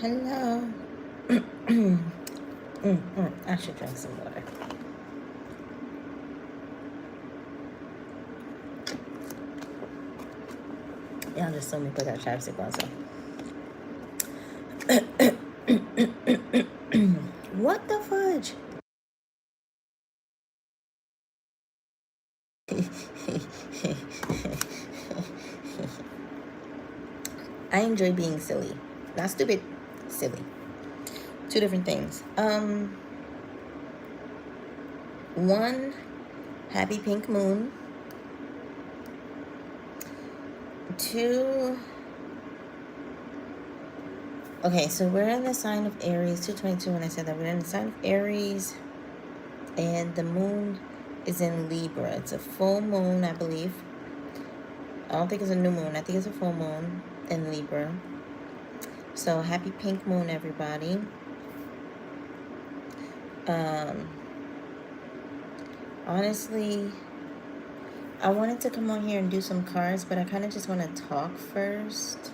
Hello. I should drink some water. Y'all just saw me put that chapstick on, so. What the fudge? I enjoy being silly. Not stupid, silly. Two different things. One, happy pink moon. Two, okay, so we're in the sign of Aries, 222 when I said that. We're in the sign of Aries, and the moon is in Libra. It's a full moon, I believe. I don't think it's a new moon. I think it's a full moon in Libra. So happy pink moon, everybody. Honestly, I wanted to come on here and do some cards, but I kind of just want to talk first.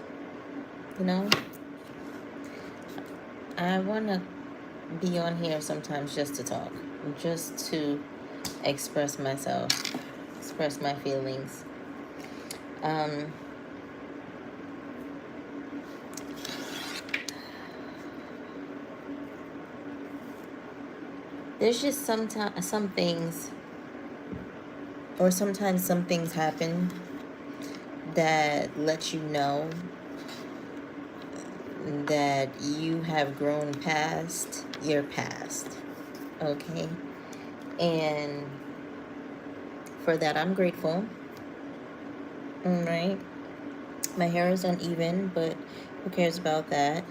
You know? I want to be on here sometimes just to talk. Just to express myself. Express my feelings. There's just some things, or sometimes some things happen that let you know that you have grown past your past, okay? And for that, I'm grateful. All right? My hair is uneven, but who cares about that?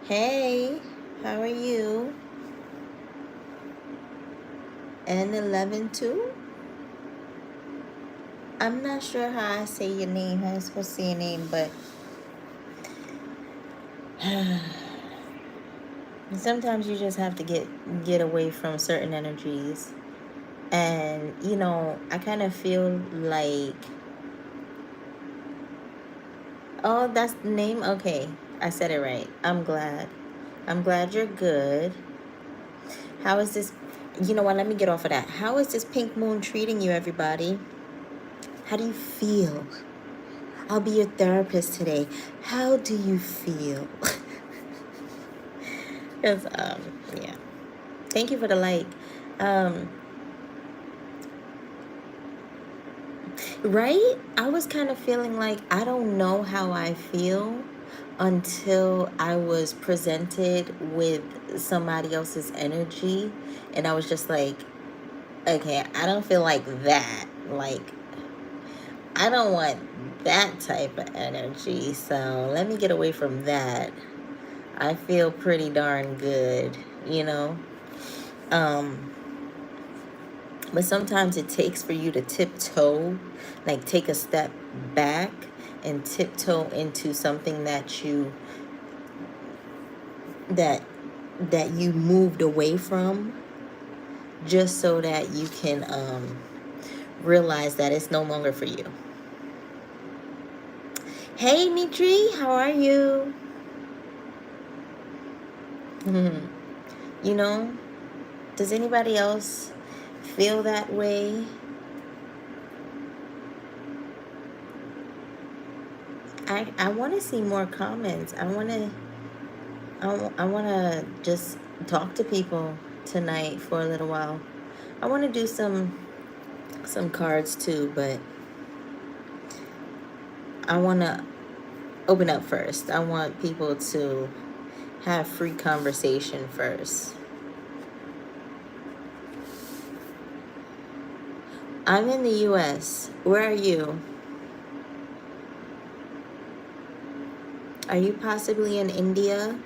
Hey, how are you? N11 I'm not sure how I say your name, how I'm supposed to say your name, but sometimes you just have to get away from certain energies. And, you know, I kind of feel like, oh, that's the name? Okay, I said it right. I'm glad. I'm glad you're good. How is this? You know what? Let me get off of that. How is this pink moon treating you, everybody? How do you feel? I'll be your therapist today. How do you feel? Because, yeah. Thank you for the like. Right? I was kind of feeling like I don't know how I feel until I was presented with somebody else's energy. And I was just like, okay, I don't feel like that. Like, I don't want that type of energy. So let me get away from that. I feel pretty darn good, you know? But sometimes it takes for you to tiptoe, like take a step back and tiptoe into something that you moved away from, just so that you can realize that it's no longer for you. Hey Mitri, how are you? You know, does anybody else feel that way? I want to see more comments. I want to just talk to people tonight for a little while. I want to do some cards too, but I want to open up first. I want people to have free conversation first. I'm in the US. Where are you? Are you possibly in India?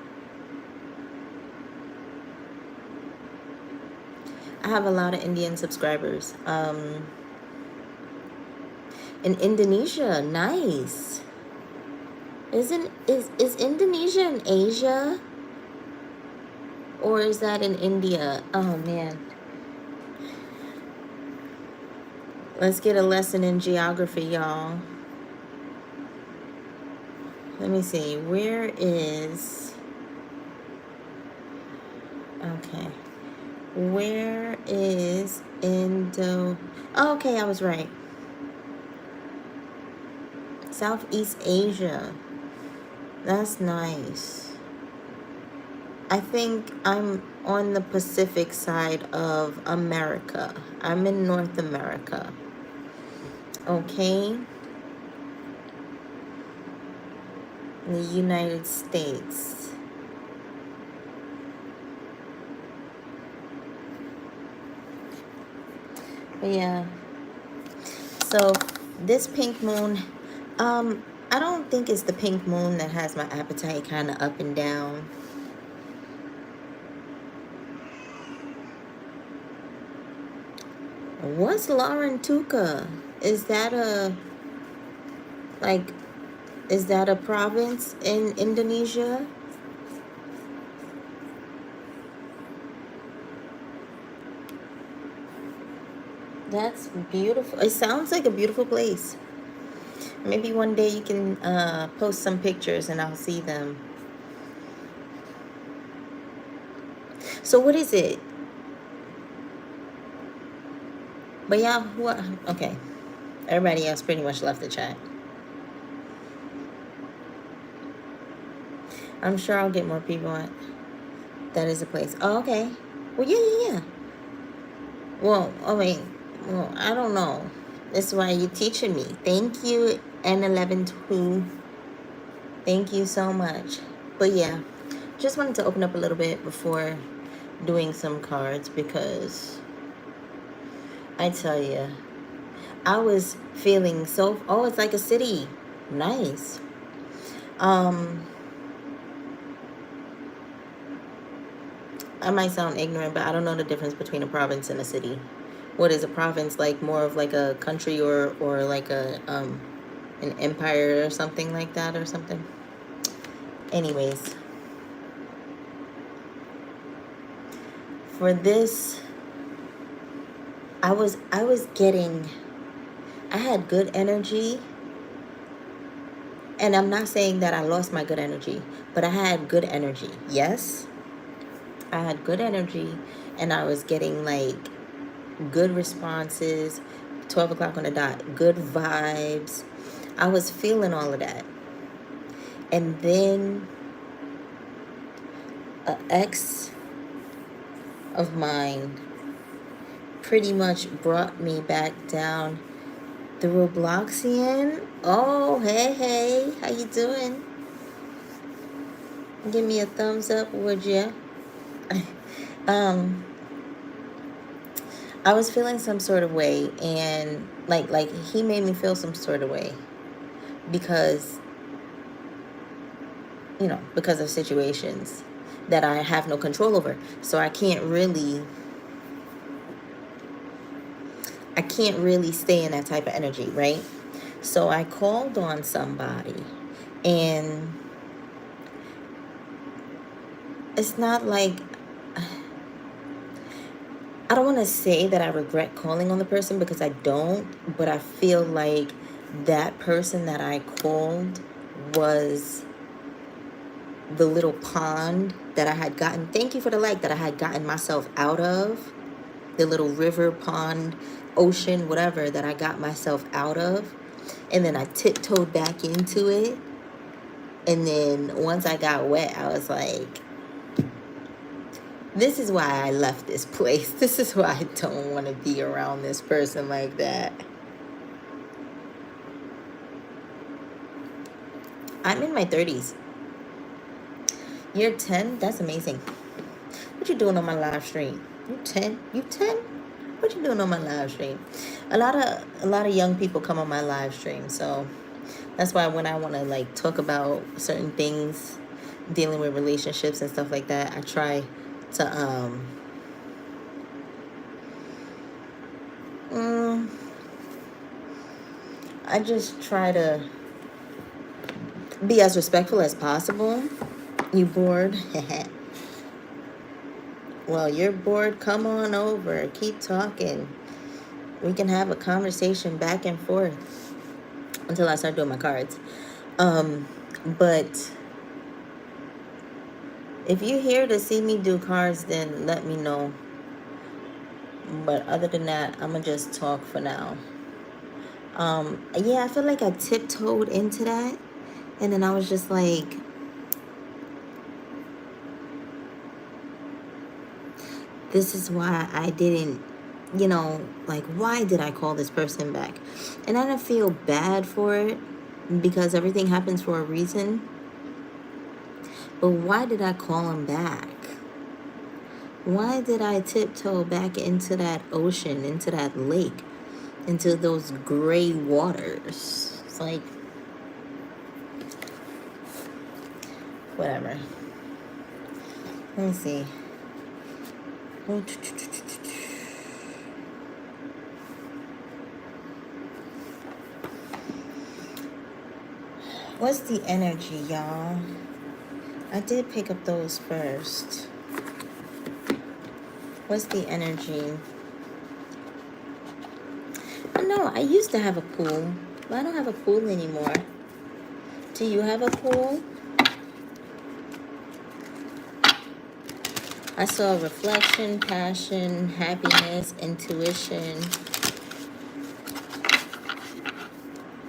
I have a lot of Indian subscribers. In Indonesia, nice. Is Indonesia in Asia? Or is that in India? Oh man. Let's get a lesson in geography, y'all. Let me see. Where is Okay. Where is Indo? Oh, okay, I was right. Southeast Asia. That's nice. I think I'm on the Pacific side of America. I'm in North America. Okay? In the United States. But yeah. So this pink moon, I don't think it's the pink moon that has my appetite kind of up and down. What's Lauren Tuka? Is that a like is that a province in Indonesia? That's beautiful. It sounds like a beautiful place. Maybe one day you can post some pictures and I'll see them. So what is it? But yeah, what? Okay. Everybody else pretty much left the chat. I'm sure I'll get more people on. That is a place. Oh, okay. Well, yeah. Well, I mean, well, I don't know. That's why you're teaching me. Thank you, N112. Thank you so much. But yeah, just wanted to open up a little bit before doing some cards because I tell you, I was feeling so, oh, it's like a city. Nice. I might sound ignorant, but I don't know the difference between a province and a city. What is a province, like more of like a country or like a an empire or something like that or something? Anyways, for this, I was getting, I had good energy, and I'm not saying that I lost my good energy, but I had good energy. Yes, I had good energy, and I was getting like good responses, 12 o'clock on the dot, good vibes. I was feeling all of that. And then an ex of mine pretty much brought me back down the Robloxian. Oh, hey, how you doing? Give me a thumbs up, would ya? I was feeling some sort of way, and like he made me feel some sort of way because, you know, because of situations that I have no control over. So I can't really stay in that type of energy, right? So I called on somebody, and it's not like, I don't want to say that I regret calling on the person because I don't, but I feel like that person that I called was the little pond that I had gotten, thank you for the like, that I had gotten myself out of, the little river, pond, ocean, whatever, that I got myself out of. And then I tiptoed back into it. And then once I got wet, I was like, this is why I left this place. This is why I don't want to be around this person like that. I'm in my 30s. You're 10? That's amazing. What you doing on my live stream? You 10? You 10? What you doing on my live stream? A lot of young people come on my live stream, so that's why when I want to like talk about certain things, dealing with relationships and stuff like that, I try to I just try to be as respectful as possible. You bored? Well, you're bored. Come on over. Keep talking. We can have a conversation back and forth until I start doing my cards. But If you're here to see me do cards, then let me know. But other than that, I'm going to just talk for now. Yeah, I feel like I tiptoed into that. And then I was just like, this is why I didn't, like, why did I call this person back? And I didn't feel bad for it because everything happens for a reason. But why did I call him back? Why did I tiptoe back into that ocean, into that lake, into those gray waters? It's like, whatever. Let me see. What's the energy, y'all? I did pick up those first. What's the energy? I know, I used to have a pool, but I don't have a pool anymore. Do you have a pool? I saw reflection, passion, happiness, intuition.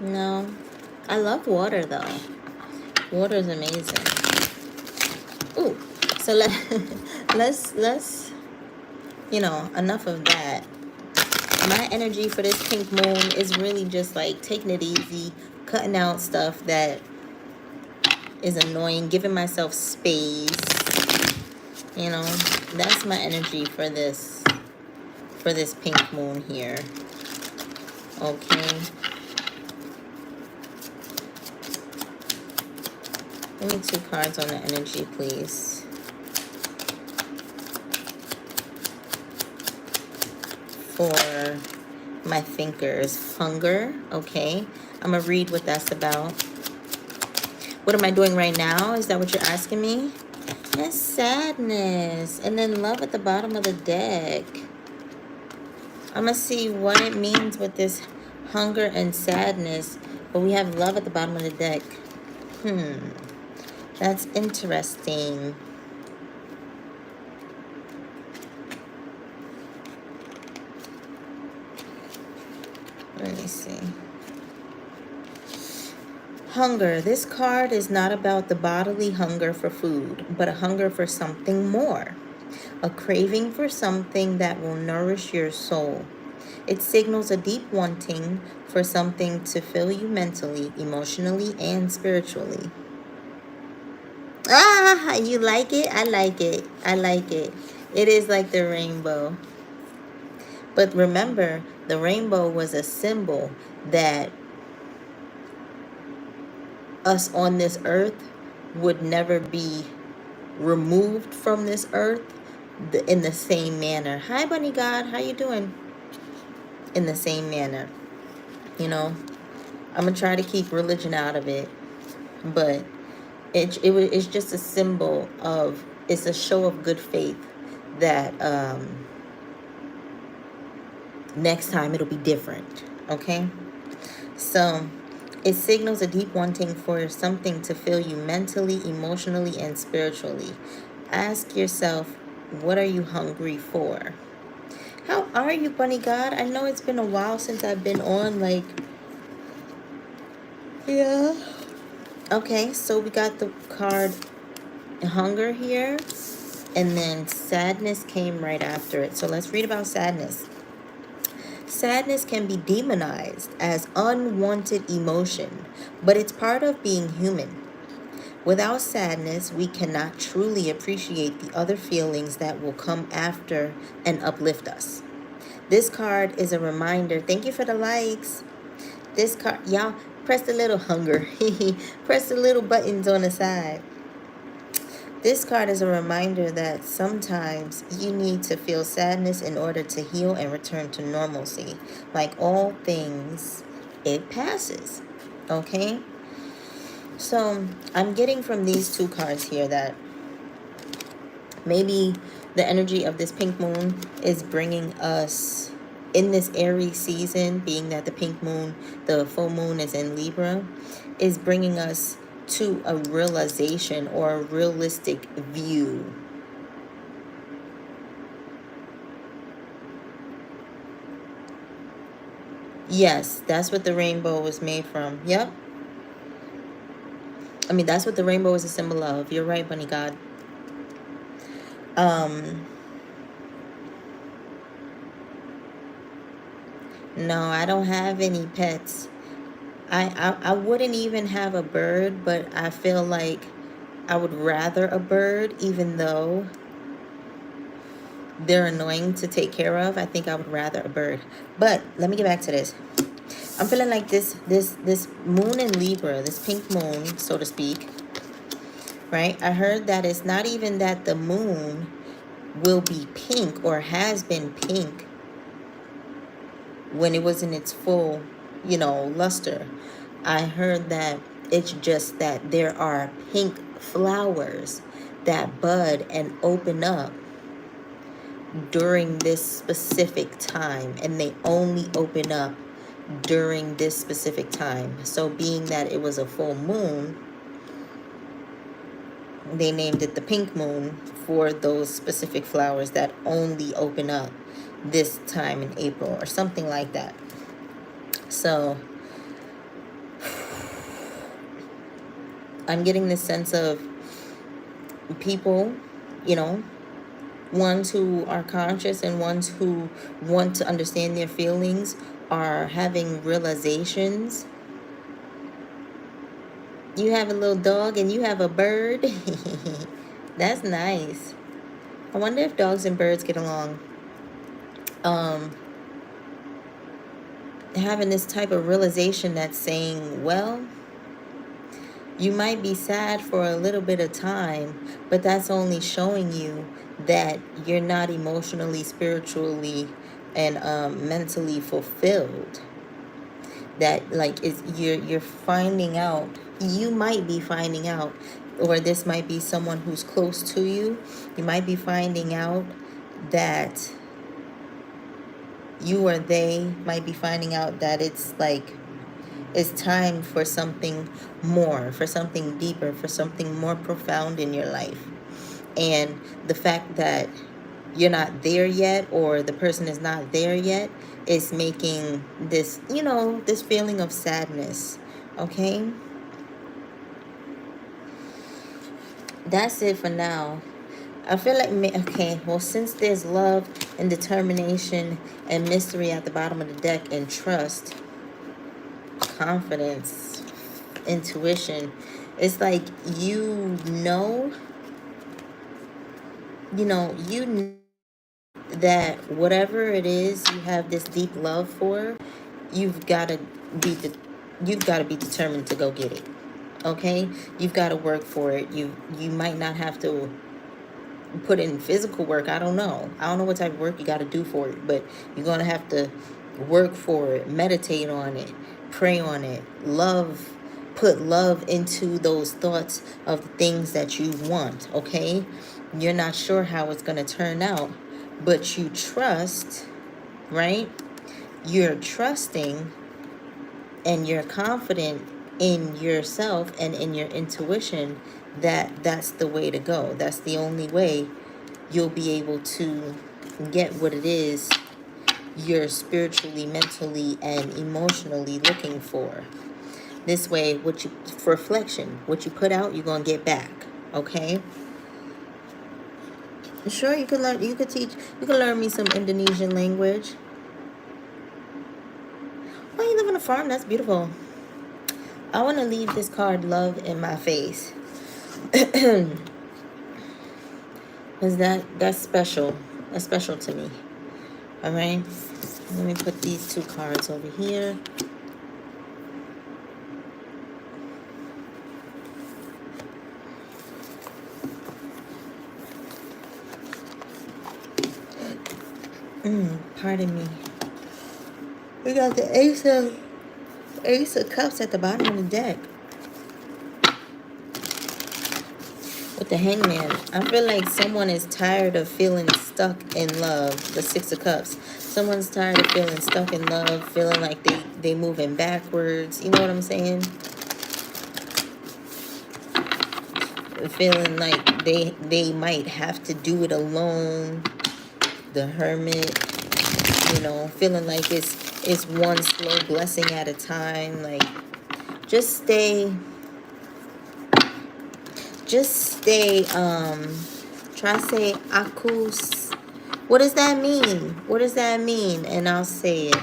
No. I love water, though. Water is amazing. Ooh. So let's, enough of that. My energy for this pink moon is really just like taking it easy, cutting out stuff that is annoying, giving myself space. That's my energy for this pink moon here. Okay. Give me 2 cards on the energy, please. For my thinkers. Hunger. Okay. I'm going to read what that's about. What am I doing right now? Is that what you're asking me? That's sadness. And then love at the bottom of the deck. I'm going to see what it means with this hunger and sadness. But we have love at the bottom of the deck. That's interesting. Let me see. Hunger. This card is not about the bodily hunger for food, but a hunger for something more. A craving for something that will nourish your soul. It signals a deep wanting for something to fill you mentally, emotionally, and spiritually. Ah, you like it? I like it. I like it. It is like the rainbow. But remember, the rainbow was a symbol that us on this earth would never be removed from this earth in the same manner. Hi, Bunny God. How you doing? In the same manner. I'm going to try to keep religion out of it. But it's just a symbol of, it's a show of good faith that next time it'll be different. Okay? So it signals a deep wanting for something to fill you mentally, emotionally, and spiritually. Ask yourself, what are you hungry for? How are you, Bunny God? I know it's been a while since I've been on, yeah. Okay, so we got the card hunger here, and then sadness came right after it. So let's read about sadness. Sadness can be demonized as unwanted emotion, but it's part of being human. Without sadness, we cannot truly appreciate the other feelings that will come after and uplift us. This card is a reminder. Thank you for the likes. This card, y'all, press the little hunger. Press the little buttons on the side. This card is a reminder that sometimes you need to feel sadness in order to heal and return to normalcy. Like all things, it passes. Okay? So I'm getting from these 2 cards here that maybe the energy of this pink moon is bringing us in this Aries season, being that the pink moon, the full moon is in Libra, is bringing us to a realization or a realistic view. Yes, that's what the rainbow was made from. Yep. I mean, that's what the rainbow is a symbol of. You're right, Bunny God. Um, no, I don't have any pets. I wouldn't even have a bird, but I feel like I would rather a bird, even though they're annoying to take care of. I think I would rather a bird. But let me get back to this. I'm feeling like this moon in Libra, this pink moon, so to speak, right? I heard that it's not even that the moon will be pink or has been pink when it was in its full, luster. I heard that it's just that there are pink flowers that bud and open up during this specific time, and they only open up during this specific time. So being that it was a full moon, they named it the pink moon for those specific flowers that only open up this time in April or something like that. So I'm getting this sense of people, ones who are conscious and ones who want to understand their feelings are having realizations. You have a little dog and you have a bird. That's nice. I wonder if dogs and birds get along. Having this type of realization that's saying, well, you might be sad for a little bit of time, but that's only showing you that you're not emotionally, spiritually, and mentally fulfilled. That like is you're finding out. You might be finding out, or this might be someone who's close to you. You might be finding out that you or they might be finding out that it's like it's time for something more, for something deeper, for something more profound in your life. And the fact that you're not there yet, or the person is not there yet, is making this, this feeling of sadness. Okay? That's it for now. I feel like, okay, well, since there's love and determination and mystery at the bottom of the deck, and trust, confidence, intuition, it's like you know that whatever it is you have this deep love for, you've got to be determined to go get it. Okay, you've got to work for it. You might not have to put in physical work. I don't know what type of work you got to do for it, but you're gonna have to work for it, meditate on it, pray on it, put love into those thoughts of the things that you want. Okay, you're not sure how it's gonna turn out, but you trust, right? You're trusting and you're confident in yourself and in your intuition that that's the way to go. That's the only way you'll be able to get what it is you're spiritually, mentally, and emotionally looking for. This way, for reflection, what you put out, you're going to get back. Okay? Sure, you can learn me some Indonesian language. Oh, you live on a farm? That's beautiful. I want to leave this card, love, in my face. Because that's special. That's special to me. All right? Let me put these two cards over here. Pardon me. We got the Ace of Cups at the bottom of the deck. With the Hangman. I feel like someone is tired of feeling stuck in love. The Six of Cups. Someone's tired of feeling stuck in love, feeling like they moving backwards. You know what I'm saying? feeling like they might have to do it alone. The Hermit, you know, feeling like it's one slow blessing at a time. Like, just stay, try to say akus. What does that mean? What does that mean? And I'll say it.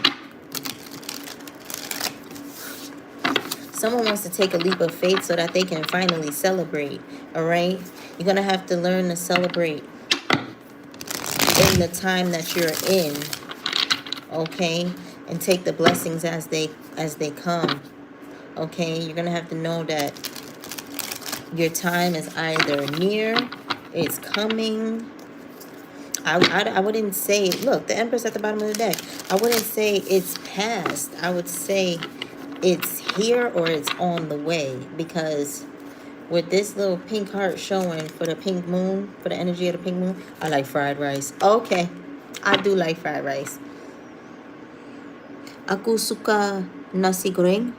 Someone wants to take a leap of faith so that they can finally celebrate. All right? You're going to have to learn to celebrate in the time that you're in. Okay? And take the blessings as they come. Okay? You're going to have to know that your time is either near, it's coming. I wouldn't say, look, the Empress at the bottom of the deck. I wouldn't say it's past. I would say it's here or it's on the way. Because with this little pink heart showing for the pink moon, for the energy of the pink moon, I like fried rice. Okay, I do like fried rice. Aku suka nasi goreng.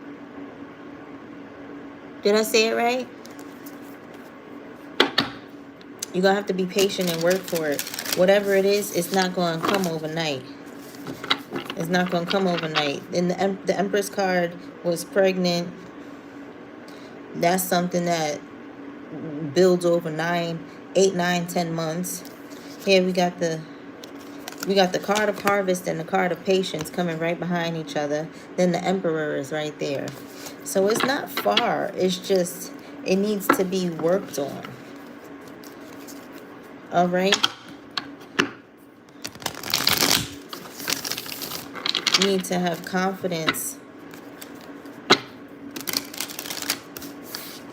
Did I say it right? You're going to have to be patient and work for it. Whatever it is, it's not going to come overnight. It's not going to come overnight. And the Empress card was pregnant. That's something that builds over 8, 9, 10 months. Here we got the card of harvest and the card of patience coming right behind each other. Then the Emperor is right there. So it's not far. It's just, it needs to be worked on. All right? You need to have confidence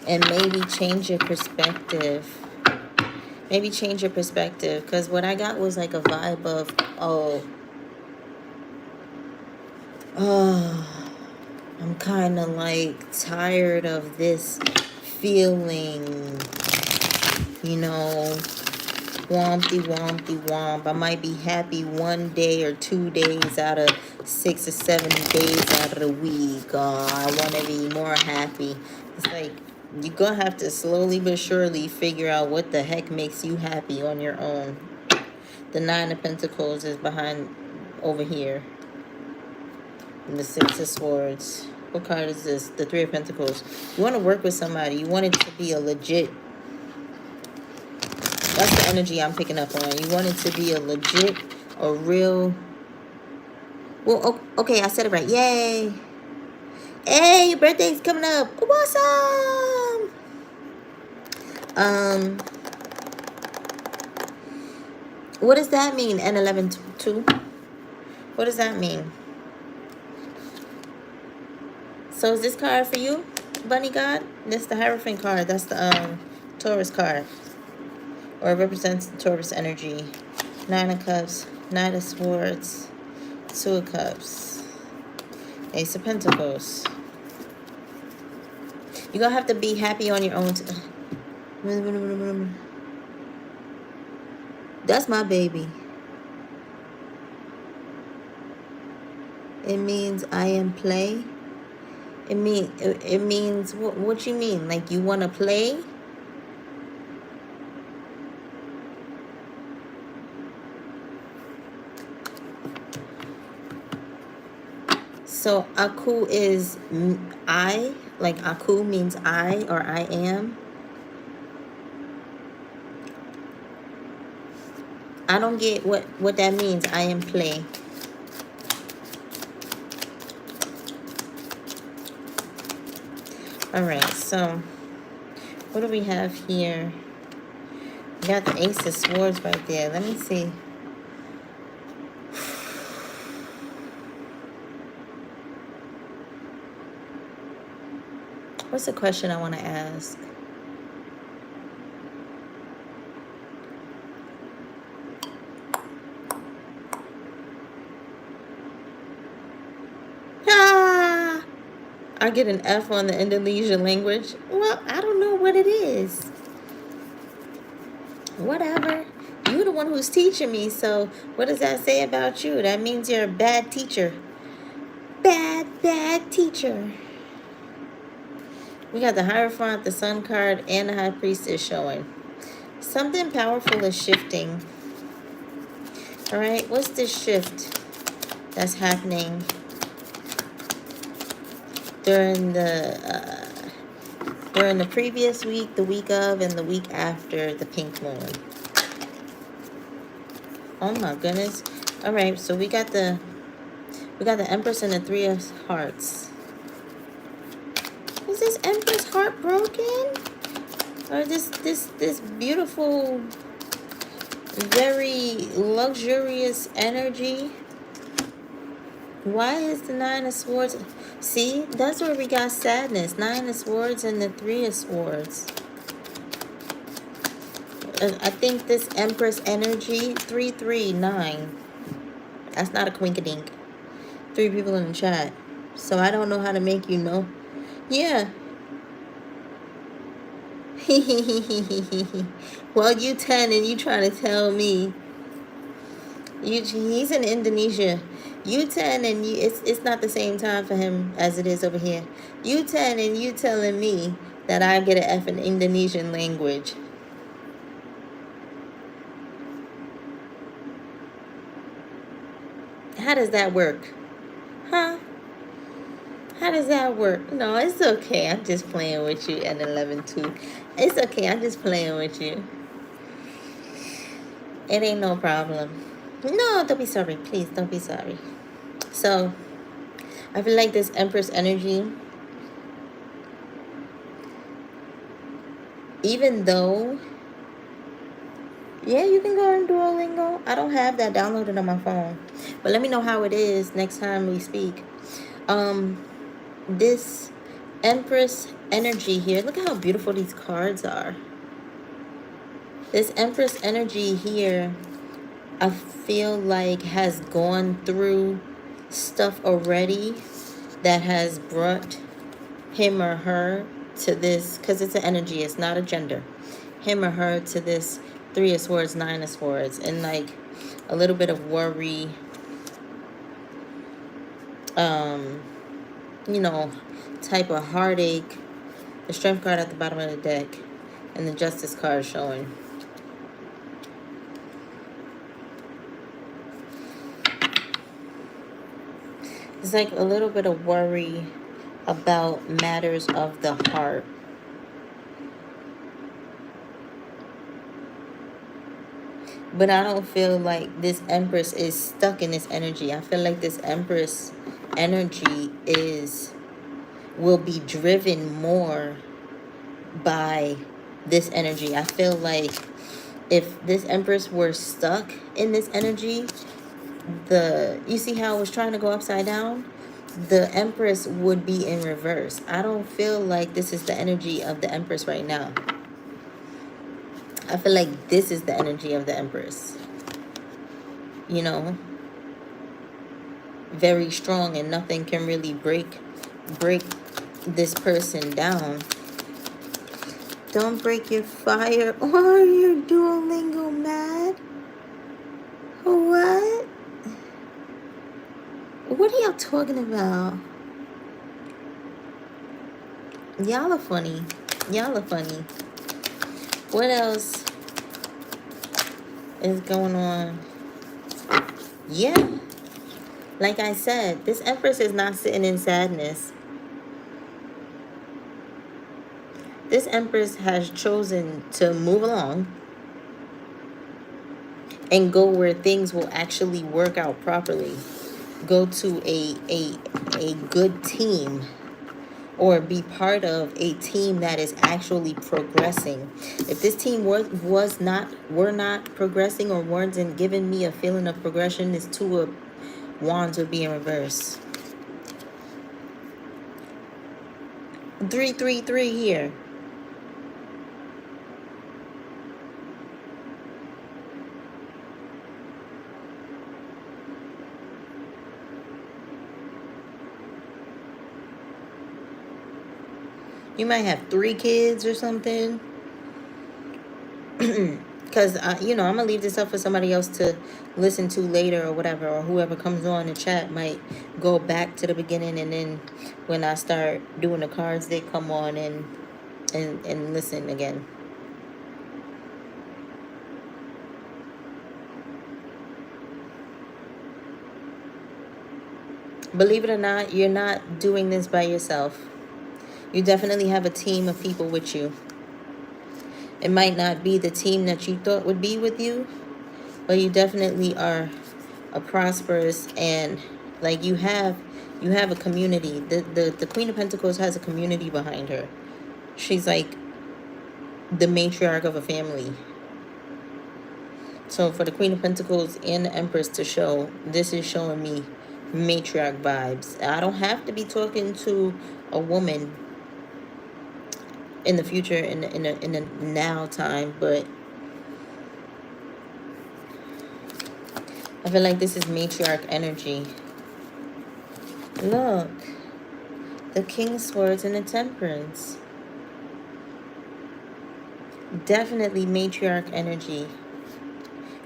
and maybe change your perspective. Maybe change your perspective. Because what I got was like a vibe of, I'm kind of like tired of this feeling, you know, wompty womp. I might be happy one day or 2 days out of 6 or 7 days out of the week. I want to be more happy. It's like you're going to have to slowly but surely figure out what the heck makes you happy on your own. The 9 of Pentacles is behind over here. And the 6 of Swords. What card is this? The 3 of Pentacles. You want to work with somebody. You want it to be a legit. That's the energy I'm picking up on. You want it to be a legit, a real. Well, okay, I said it right. Yay. Hey, your birthday's coming up. Awesome. What does that mean? N11-2. What does that mean? So is this card for you, Bunny God? This is the Hierophant card. That's the Taurus card. Or it represents the Taurus energy. 9 of Cups, 9 of Swords, 2 of Cups, Ace of Pentacles. You're going to have to be happy on your own. That's my baby. It means I am play. It means what you mean? Like you want to play? So aku is I, like aku means I or I am. I don't get what that means. I am play. All right, so what do we have here? We got the Ace of Swords right there. Let me see. What's the question I want to ask? Ah! I get an F on the Indonesian language. Well, I don't know what it is. Whatever. You're the one who's teaching me, so what does that say about you? That means you're a bad teacher. Bad teacher. We got the Hierophant, the Sun card, and the High Priestess showing. Something powerful is shifting. All right, what's this shift that's happening during the previous week, the week of, and the week after the pink moon? Oh my goodness. All right, so we got the Empress and the Three of Hearts. Is this Empress heart broken? Or this beautiful, very luxurious energy? Why is the Nine of Swords? See, that's where we got sadness. Nine of Swords and the Three of Swords. I think this Empress energy, 339. That's not a quinkadink. 3 people in the chat. So I don't know how to make you know. Yeah. Well, you 10 and you trying to tell me. He's in Indonesia. You 10 and it's not the same time for him as it is over here. You 10 and you telling me that I get an F in Indonesian language. How does that work? Huh? How does that work? No, it's okay. I'm just playing with you at 11-2. It's okay. I'm just playing with you. It ain't no problem. No, don't be sorry. Please, don't be sorry. So, I feel like this Empress energy, even though, yeah, you can go on Duolingo. I don't have that downloaded on my phone. But let me know how it is next time we speak. This Empress energy here, look at how beautiful these cards are. This Empress energy here, I feel like has gone through stuff already that has brought him or her to this, because it's an energy, it's not a gender, him or her to this Three of Swords, Nine of Swords, and like a little bit of worry, you know, type of heartache. The Strength card at the bottom of the deck, and the Justice card showing. It's like a little bit of worry about matters of the heart. But I don't feel like this Empress is stuck in this energy. I feel like this Empress energy will be driven more by this energy. I feel like if this Empress were stuck in this energy, you see how it was trying to go upside down? The Empress would be in reverse. I don't feel like this is the energy of the Empress right now. I feel like this is the energy of the Empress. You know? Very strong, and nothing can really break this person down. Don't break your fire. Oh, you're Duolingo mad? What? What are y'all talking about? Y'all are funny. Y'all are funny. What else is going on? Yeah. Like I said, this Empress is not sitting in sadness. This Empress has chosen to move along and go where things will actually work out properly. Go to a good team, or be part of a team that is actually progressing. If this team were not progressing, or weren't giving me a feeling of progression, this Two of Wands would be in reverse. 333 here. You might have 3 kids or something. because you know, I'm gonna leave this up for somebody else to listen to later or whatever, or whoever comes on the chat might go back to the beginning, and then when I start doing the cards, they come on and listen again. Believe it or not, you're not doing this by yourself. You definitely have a team of people with you. It might not be the team that you thought would be with you, but you definitely are a prosperous, and like you have a community. The Queen of Pentacles has a community behind her. She's like the matriarch of a family. So for the Queen of Pentacles and the Empress to show, this is showing me matriarch vibes. I don't have to be talking to a woman in the future, in the now time, but I feel like this is matriarch energy. Look, the King of Swords and the Temperance. Definitely matriarch energy.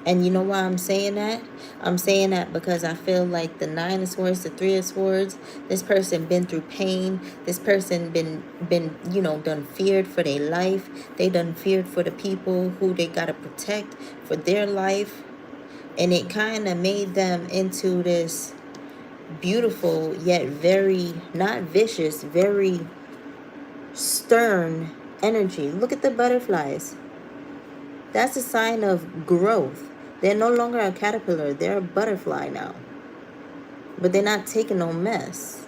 And you know why I'm saying that? I'm saying that because I feel like the Nine of Swords, the Three of Swords, this person been through pain. This person been you know, done feared for their life. They done feared for the people who they gotta protect for their life. And it kind of made them into this beautiful yet very, not vicious, very stern energy. Look at the butterflies. That's a sign of growth. They're no longer a caterpillar. They're a butterfly now. But they're not taking no mess.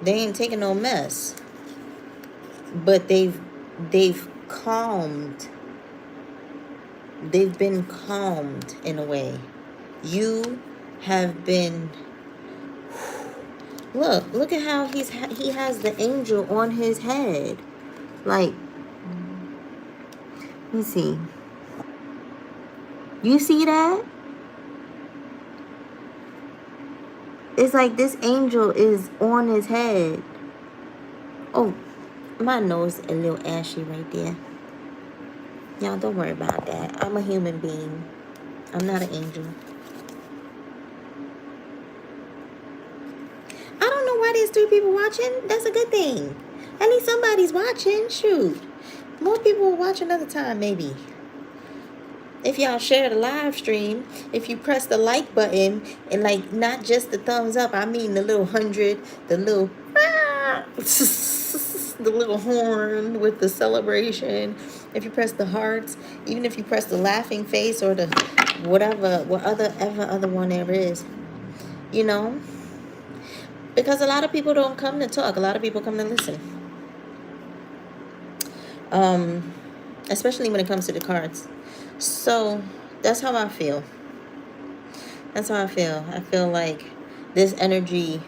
They ain't taking no mess. But they've calmed. They've been calmed in a way. You have been... Look at how he has the angel on his head. Like, let me see. You see that? It's like this angel is on his head. Oh, my nose a little ashy right there. Y'all don't worry about that. I'm a human being. I'm not an angel. I don't know why there's 3 people watching. That's a good thing. At least somebody's watching. Shoot. More people will watch another time, maybe. If y'all share the live stream, if you press the like button, and like not just the thumbs up, I mean the little 100, the little the little horn with the celebration. If you press the hearts, even if you press the laughing face or the whatever, other one there is, you know, because a lot of people don't come to talk. A lot of people come to listen. Especially when it comes to the cards. So that's how I feel. That's how I feel. I feel like this energy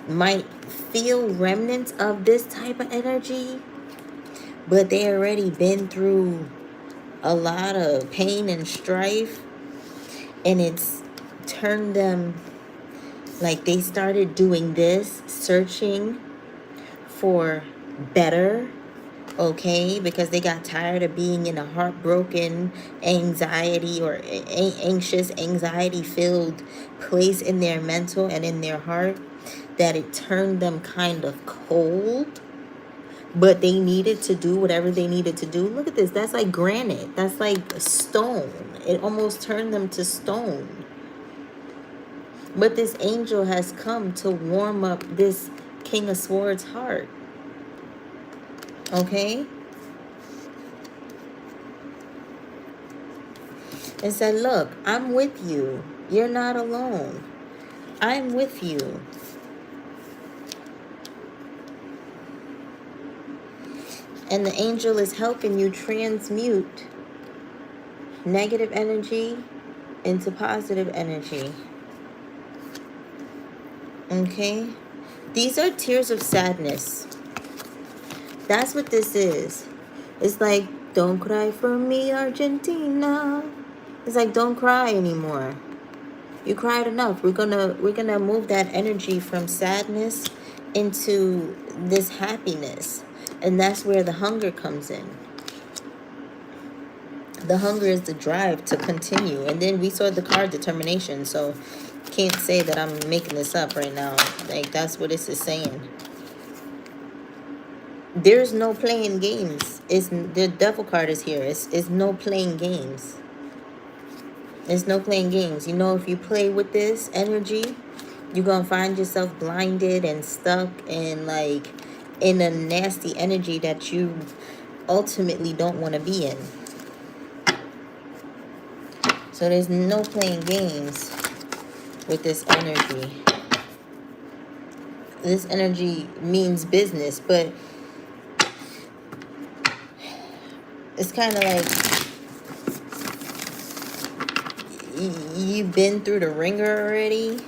might feel remnants of this type of energy, but they already been through a lot of pain and strife, and it's turned them, like they started doing this, searching for better, okay, because they got tired of being in a heartbroken, anxiety or anxious, anxiety filled place in their mental and in their heart, that it turned them kind of cold, but they needed to do whatever they needed to do. Look at this. That's like granite. That's like stone. It almost turned them to stone. But this angel has come to warm up this King of Swords heart. Okay? And said, look, I'm with you. You're not alone. I'm with you. And the angel is helping you transmute negative energy into positive energy. Okay? These are tears of sadness. That's what this is. It's like, don't cry for me, Argentina. It's like, don't cry anymore. You cried enough. We're gonna move that energy from sadness into this happiness. And that's where the hunger comes in. The hunger is the drive to continue. And then we saw the card determination. So can't say that I'm making this up right now. Like, that's what this is saying. There's no playing games. It's the devil card is here. It's no playing games. There's no playing games. You know, if you play with this energy, you're going to find yourself blinded and stuck and like in a nasty energy that you ultimately don't want to be in. So there's no playing games with this energy. This energy means business, but it's kind of like you've been through the ringer already.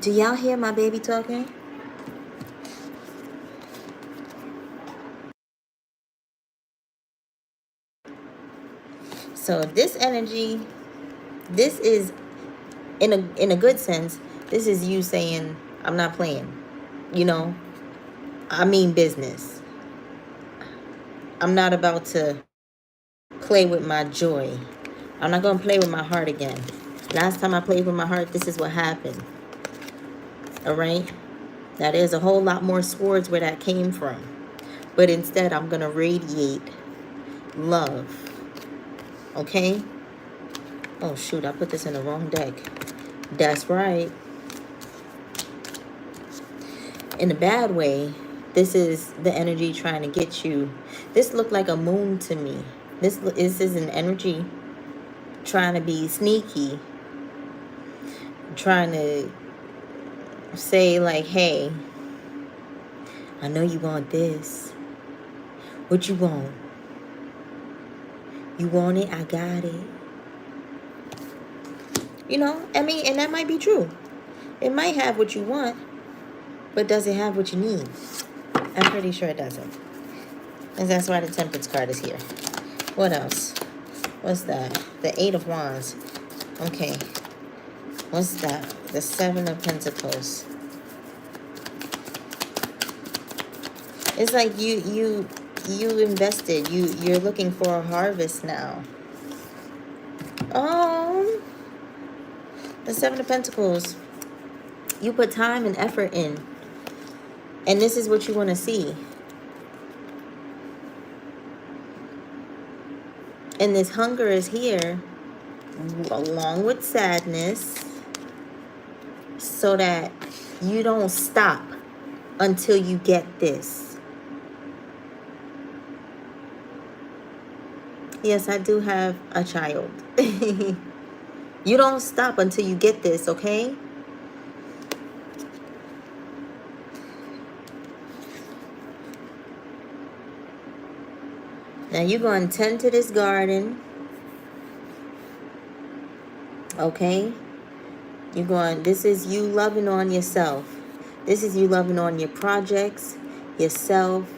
Do y'all hear my baby talking? So this energy, this is in a good sense, this is you saying, I'm not playing. You know, I mean business. I'm not about to play with my joy. I'm not going to play with my heart again. Last time I played with my heart, this is what happened. All right? Now, there's a whole lot more swords where that came from. But instead, I'm going to radiate love. Okay? Oh, shoot. I put this in the wrong deck. That's right. In a bad way, this is the energy trying to get you. This looked like a moon to me. This is an energy trying to be sneaky. Trying to say like, hey, I know you want this. What you want? You want it? I got it. You know, I mean, and that might be true. It might have what you want, but does it have what you need? I'm pretty sure it doesn't. And that's why the Temperance card is here. What else? What's that? The Eight of Wands. Okay. What's that? The Seven of Pentacles. It's like you invested. You're looking for a harvest now. Oh, the Seven of Pentacles. You put time and effort in. And this is what you want to see. And this hunger is here along with sadness so that you don't stop until you get this. Yes, I do have a child. You don't stop until you get this, okay? Now you're going to tend to this garden. Okay? You're going, this is you loving on yourself. This is you loving on your projects, yourself,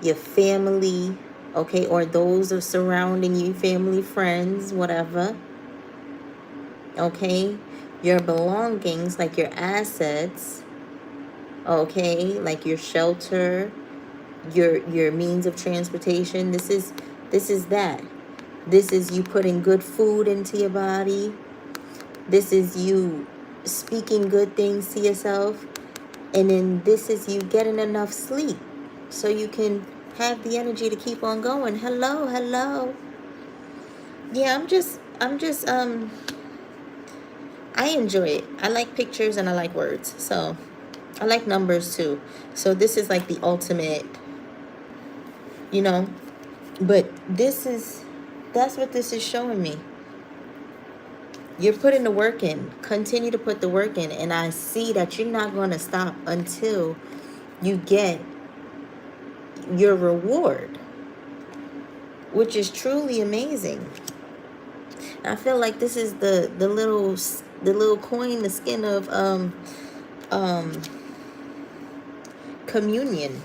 your family, okay? Or those are surrounding you, family, friends, whatever. Okay? Your belongings, like your assets, okay? Like your shelter, your means of transportation. This is that. This is you putting good food into your body. This is you speaking good things to yourself. And then this is you getting enough sleep so you can have the energy to keep on going. Hello, hello. Yeah, I enjoy it. I like pictures and I like words. So I like numbers too. So this is like the ultimate, you know, but that's what this is showing me. You're putting the work in. Continue to put the work in. And I see that you're not going to stop until you get your reward, which is truly amazing. I feel like this is the little coin, the skin of um communion.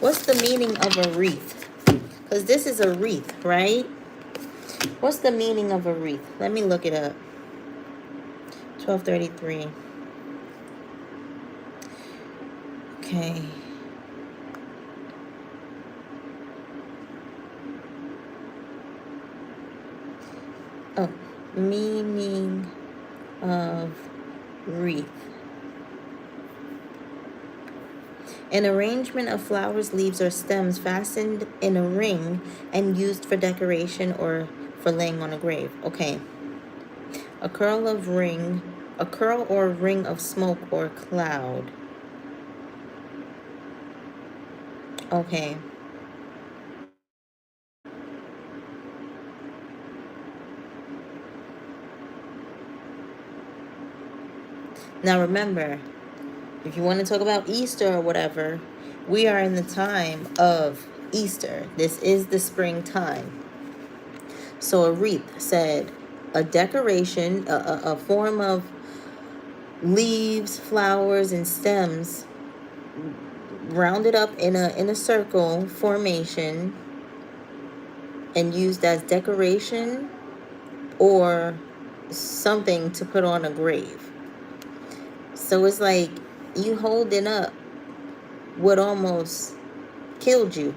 What's the meaning of a wreath? Because this is a wreath, right? What's the meaning of a wreath? Let me look it up. 1233. Okay. Oh, meaning of wreath. An arrangement of flowers, leaves, or stems fastened in a ring and used for decoration or for laying on a grave. Okay. A curl or ring of smoke or cloud. Okay. Now remember, if you want to talk about Easter or whatever, we are in the time of Easter. This is the springtime. So a wreath said a decoration, a form of leaves, flowers, and stems rounded up in a circle formation and used as decoration or something to put on a grave. So it's like you holding up what almost killed you.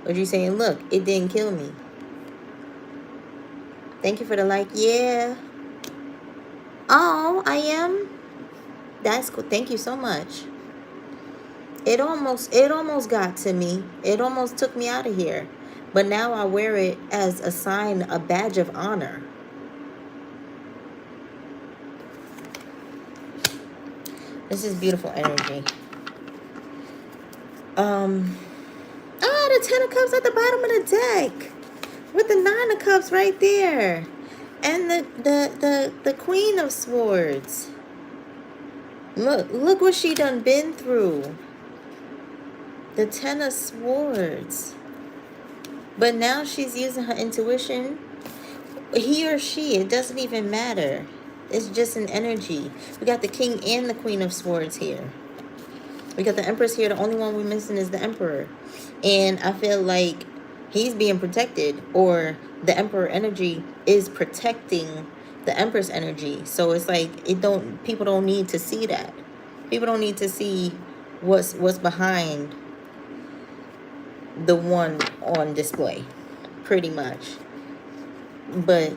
But you saying, look, it didn't kill me. Thank you for the like. Yeah. Oh, I am. That's cool. Thank you so much. It almost got to me. It almost took me out of here. But now I wear it as a sign, a badge of honor. This is beautiful energy. The 10 of Cups at the bottom of the deck. With the 9 of Cups right there. And the Queen of Swords. Look what she done been through. The 10 of Swords. But now she's using her intuition. He or she, it doesn't even matter. It's just an energy. We got the King and the Queen of Swords here. We got the Empress here. The only one we're missing is the Emperor. And I feel like he's being protected, or the Emperor energy is protecting the Empress energy. So it's like people don't need to see that. People don't need to see what's behind the one on display, pretty much. But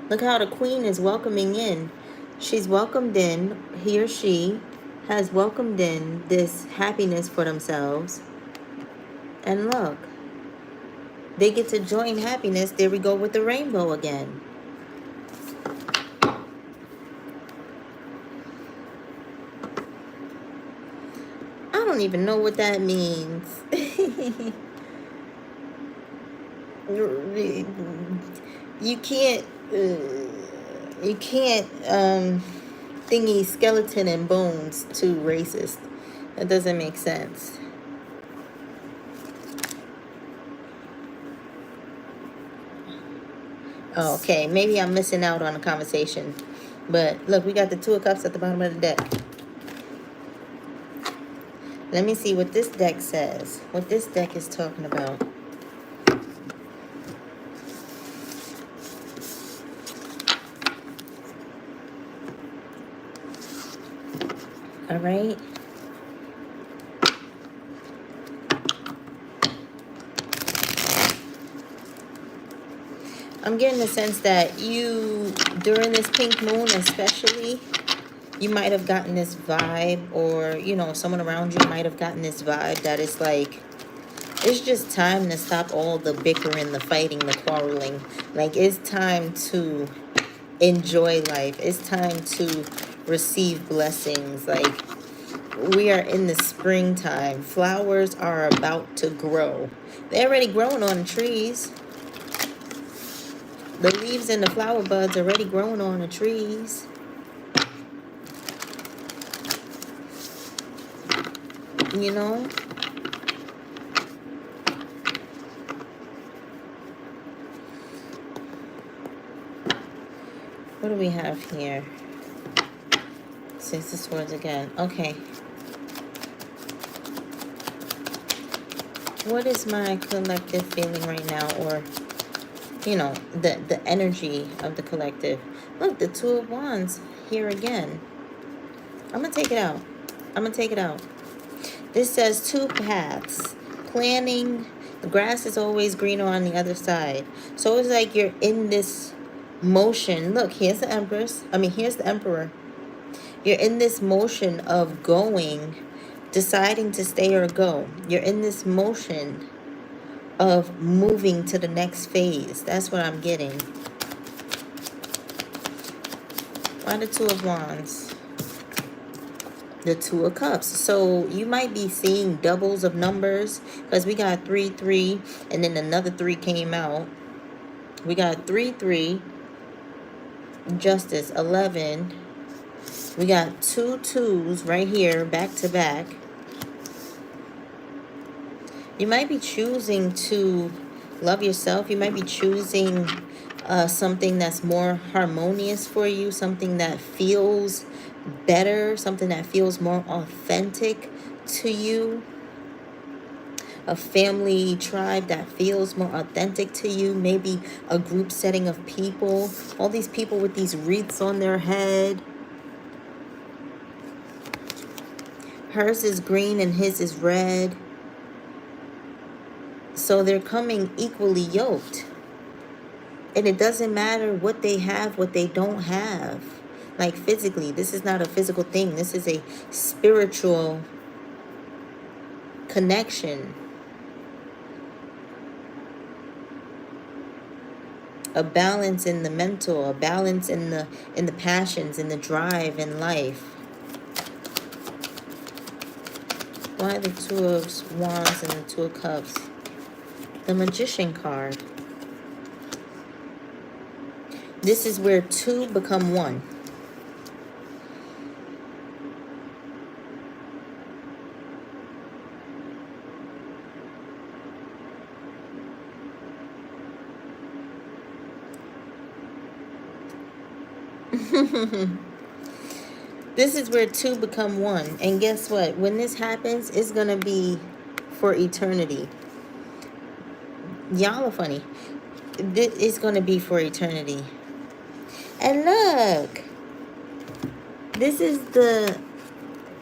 look how the Queen is welcoming in. She's welcomed in, he or she has welcomed in this happiness for themselves. And look, they get to join happiness. There we go with the rainbow again. I don't even know what that means. You can't thingy skeleton and bones too racist. That doesn't make sense. Oh, okay, maybe I'm missing out on a conversation. But look, we got the 2 of Cups at the bottom of the deck. Let me see what this deck says. What this deck is talking about. All right. I'm getting the sense that you, during this pink moon especially, you might have gotten this vibe, or, you know, someone around you might have gotten this vibe that it's like, it's just time to stop all the bickering, the fighting, the quarreling. Like, it's time to enjoy life. It's time to receive blessings. Like, we are in the springtime. Flowers are about to grow. They're already growing on the trees. The leaves and the flower buds are already growing on the trees. you know? What do we have here? Six of Swords again. Okay. What is my collective feeling right now? Or, you know, the energy of the collective. Look, the Two of Wands here again. I'm going to take it out. I'm going to take it out. This says two paths. Planning. The grass is always greener on the other side. So it's like you're in this motion. Look, here's the Empress. Here's the Emperor. You're in this motion of going, deciding to stay or go. You're in this motion of moving to the next phase. That's what I'm getting. Why the Two of Wands? The Two of Cups. So you might be seeing doubles of numbers, because we got 3, 3, and then another 3 came out. We got 3, 3, Justice, 11. We got 2 2s right here, back to back. You might be choosing to love yourself. You might be choosing something that's more harmonious for you, something that feels better, something that feels more authentic to you. A family tribe that feels more authentic to you. Maybe a group setting of people. All these people with these wreaths on their head. Hers is green and his is red. So they're coming equally yoked. And it doesn't matter what they have, what they don't have. Like physically, this is not a physical thing. This is a spiritual connection. A balance in the mental, a balance in the passions, in the drive in life. Why the Two of Wands and the Two of Cups? The Magician card. This is where two become one. This is where two become one. And guess what? When this happens, it's going to be for eternity. Y'all are funny. This is going to be for eternity. And look. This is the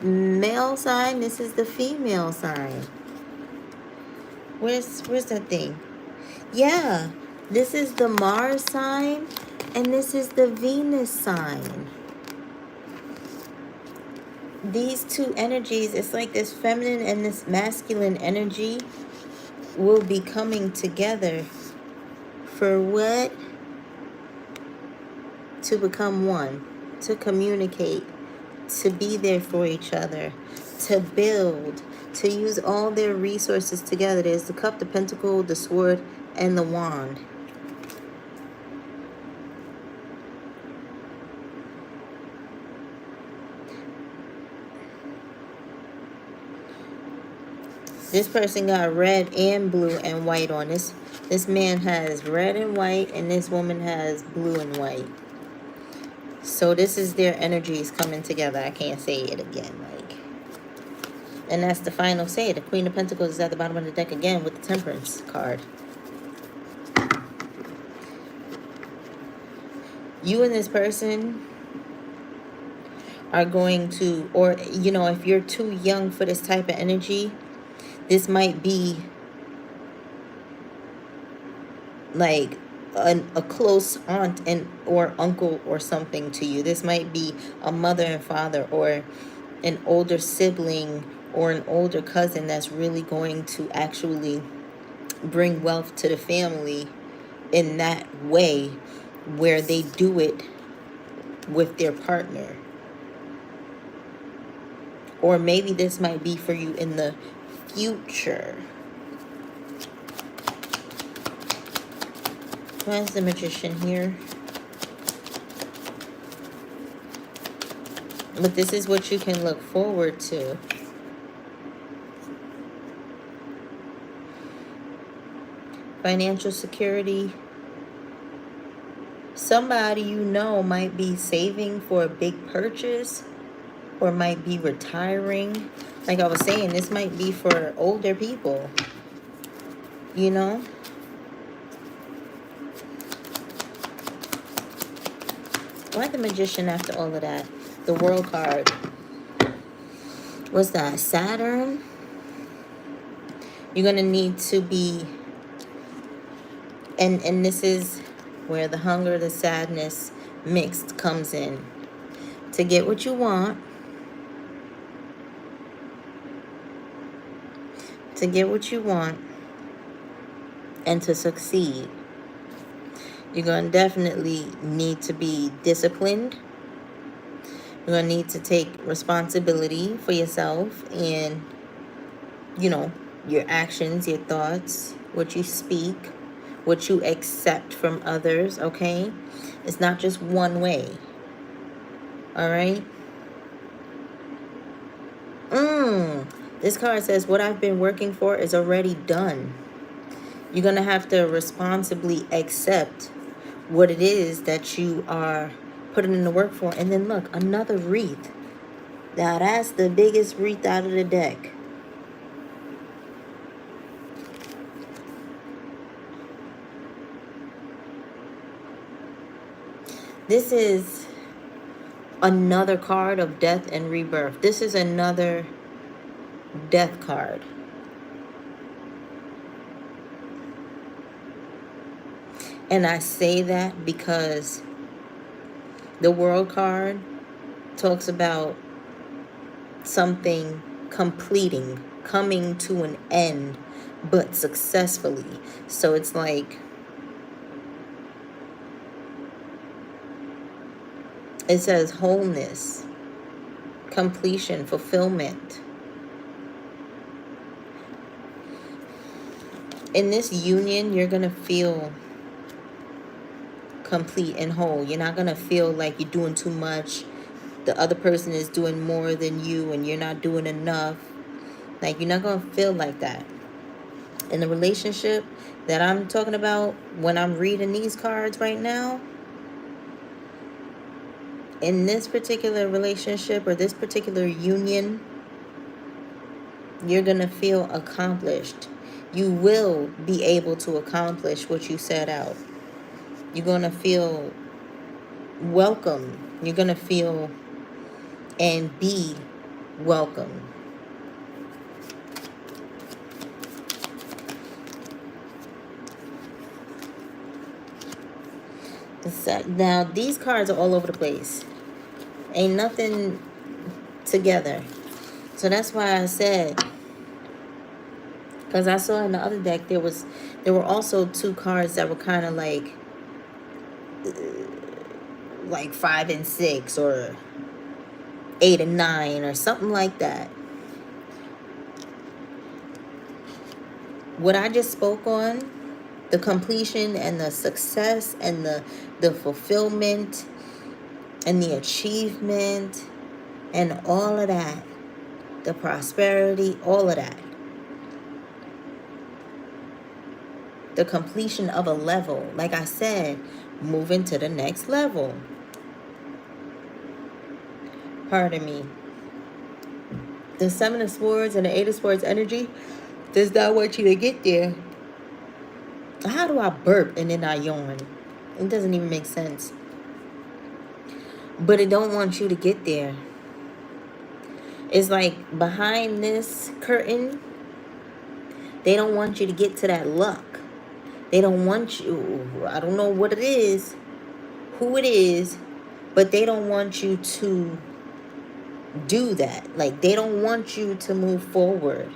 male sign. This is the female sign. Where's that thing? Yeah. This is the Mars sign. And this is the Venus sign. These two energies, it's like this feminine and this masculine energy will be coming together for what? To become one, to communicate, to be there for each other, to build, to use all their resources together. There's the cup, the pentacle, the sword, and the wand. This person got red and blue and white on this. This man has red and white, and this woman has blue and white. So this is their energies coming together. I can't say it again. And that's the final say. The Queen of Pentacles is at the bottom of the deck again with the Temperance card. You and this person are going to, or, you know, if you're too young for this type of energy, this might be like a close aunt and or uncle or something to you. This might be a mother and father, or an older sibling, or an older cousin that's really going to actually bring wealth to the family in that way, where they do it with their partner. Or maybe this might be for you in the future. Where's the Magician here? But this is what you can look forward to. financial security. Somebody you know might be saving for a big purchase or might be retiring. Like I was saying, this might be for older people, you know? Why the Magician after all of that? The World card. What's that? Saturn? You're going to need to be... And this is where the hunger, the sadness mixed comes in. To get what you want. To get what you want. And to succeed. You're going to definitely need to be disciplined. You're going to need to take responsibility for yourself and, you know, your actions, your thoughts, what you speak, what you accept from others, okay? It's not just one way, all right? This card says, what I've been working for is already done. You're going to have to responsibly accept what it is that you are putting in the work for. And then look, another wreath. Now that's the biggest wreath out of the deck. This is another card of death and rebirth. This is another death card. And I say that because the World card talks about something completing, coming to an end, but successfully. So it's like, it says wholeness, completion, fulfillment. In this union, you're going to feel complete and whole. You're not going to feel like you're doing too much. The other person is doing more than you and you're not doing enough. Like, you're not going to feel like that. In the relationship that I'm talking about, when I'm reading these cards right now, in this particular relationship or this particular union, you're going to feel accomplished. You will be able to accomplish what you set out. You're going to feel welcome. You're going to feel and be welcome. Now, these cards are all over the place. Ain't nothing together. So that's why I said, because I saw in the other deck, there were also two cards that were kind of like 5 and 6 or 8 and 9 or something like that. What I just spoke on, the completion and the success and the fulfillment and the achievement and all of that, the prosperity, all of that. The completion of a level, like I said, moving to the next level. Pardon me. The 7 of Swords and the 8 of Swords energy does not want you to get there. How do I burp and then I yawn? It doesn't even make sense. But it don't want you to get there. It's like behind this curtain, they don't want you to get to that luck. They don't want you, I don't know what it is, who it is, but they don't want you to do that. Like, they don't want you to move forward.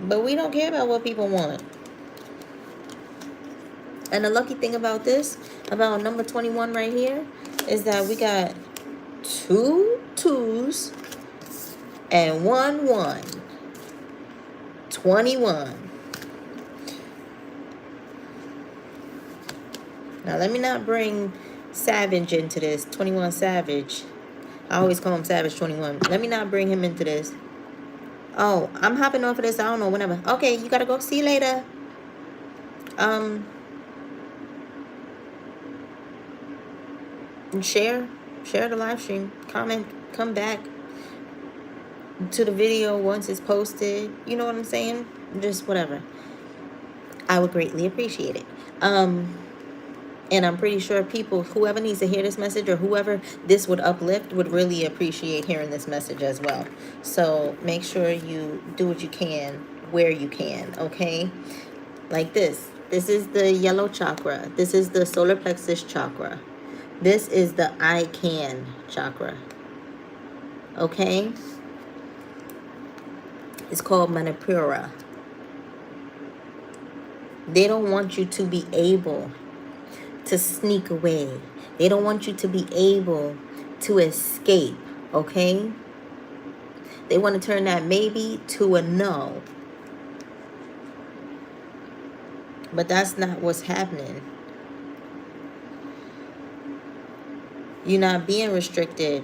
But we don't care about what people want. And the lucky thing about this, about number 21 right here, is that we got 2 2s and 1 1. 21. Now, let me not bring Savage into this. 21 Savage. I always call him Savage 21. Let me not bring him into this. Oh, I'm hopping off of this. I don't know, whenever. Okay, you gotta go. See you later. Um, share, share the live stream. Comment, come back to the video once it's posted. You know what I'm saying? Just whatever. I would greatly appreciate it. And I'm pretty sure people, whoever needs to hear this message or whoever this would uplift, would really appreciate hearing this message as well. So make sure you do what you can where you can, okay? Like this. This is the yellow chakra. This is the solar plexus chakra. This is the I can chakra. Okay? It's called Manipura. They don't want you to be able to sneak away. They don't want you to be able to escape, okay? They want to turn that maybe to a no. But that's not what's happening. You're not being restricted.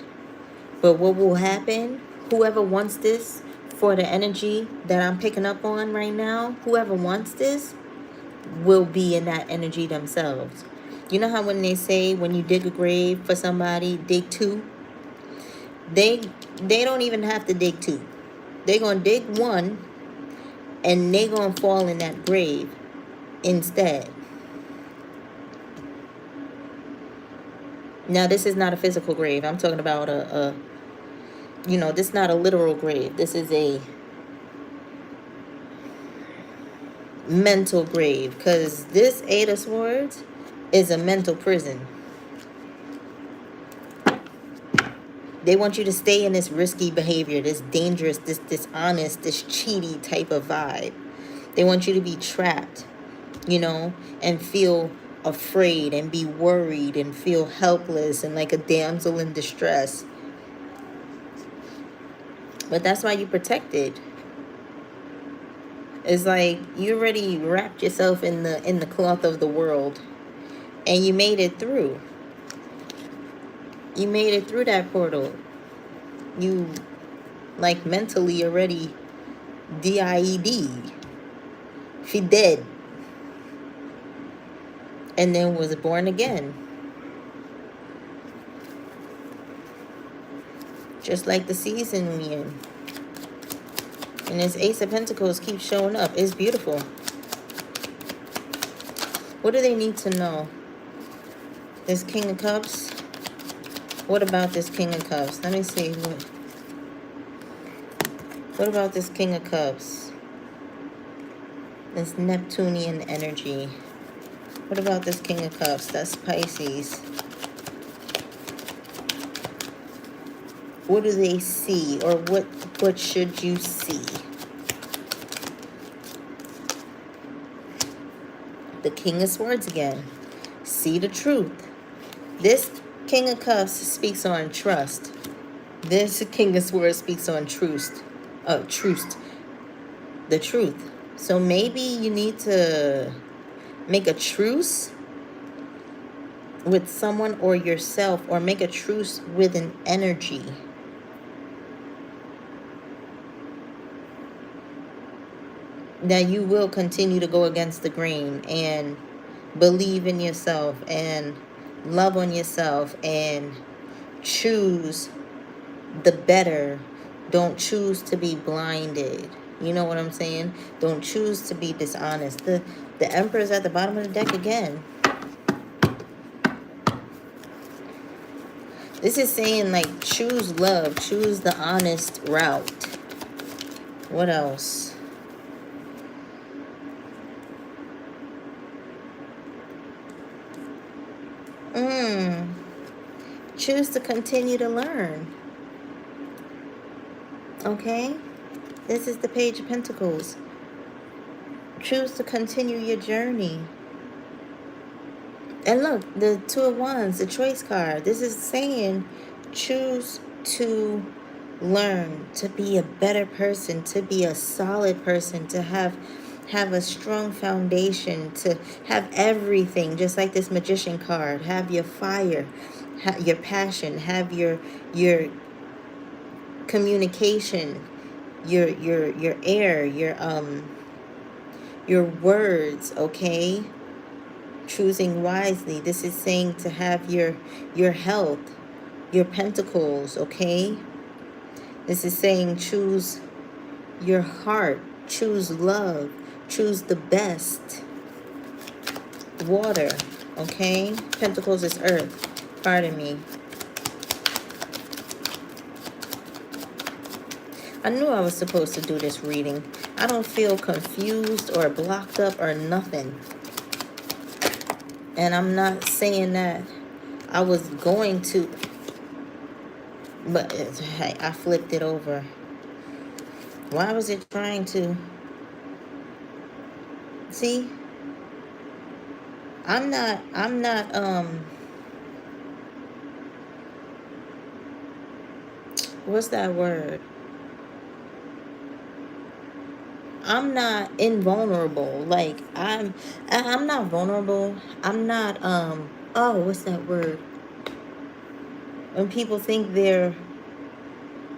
But what will happen, whoever wants this for the energy that I'm picking up on right now, whoever wants this will be in that energy themselves. You know how when they say when you dig a grave for somebody, dig two? They don't even have to dig two. They're going to dig one and they're going to fall in that grave instead. Now, this is not a physical grave. I'm talking about this is not a literal grave. This is a mental grave, because this Eight of Swords is a mental prison. They want you to stay in this risky behavior, this dangerous, this dishonest, this cheaty type of vibe. They want you to be trapped, and feel afraid and be worried and feel helpless and like a damsel in distress. But that's why you're protected. It's like you already wrapped yourself in the cloth of the world, and you made it through. You made it through that portal. You like mentally already DIED. She dead. And then was born again. Just like the season we in. And this Ace of Pentacles keeps showing up. It's beautiful. What do they need to know? This King of Cups. What about this King of Cups? Let me see. What about this King of Cups? This Neptunian energy. What about this King of Cups? That's Pisces. What do they see? Or what should you see? The King of Swords again. See the truth. This King of Cups speaks on trust. This King of Swords speaks on truth. The truth. So maybe you need to make a truce with someone or yourself, or make a truce with an energy. That you will continue to go against the grain and believe in yourself and love on yourself and choose the better. Don't choose to be blinded. You know what I'm saying? Don't choose to be dishonest. The Emperor's at the bottom of the deck again. This is saying, like, choose love. Choose the honest route. What else? Choose to continue to learn. Okay? This is the Page of Pentacles. Choose to continue your journey. And look, the Two of Wands, the choice card. This is saying choose to learn, to be a better person, to be a solid person, to have a strong foundation, to have everything, just like this Magician card. Have your fire, have your passion, have your communication, your air, your words, okay? Choosing wisely. This is saying to have your health, your pentacles, okay? This is saying choose your heart, choose love, choose the best. Water, okay? Pentacles is earth. Pardon me. I knew I was supposed to do this reading. I don't feel confused or blocked up or nothing. And I'm not saying that I was going to, but hey, I flipped it over. Why was it trying to? See? I'm not, what's that word? I'm not invulnerable. Like I'm not vulnerable. I'm not oh, what's that word? When people think they're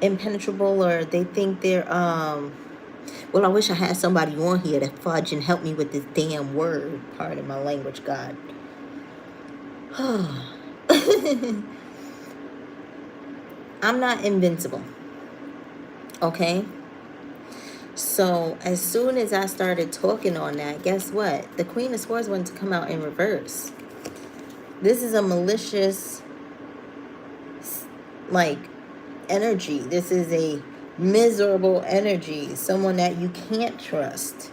impenetrable, or they think they're well, I wish I had somebody on here to fudge and help me with this damn word. Pardon my language, God. I'm not invincible. Okay? So as soon as I started talking on that, guess what? The Queen of Swords wanted to come out in reverse. This is a malicious, like, energy. This is a miserable energy. Someone that you can't trust.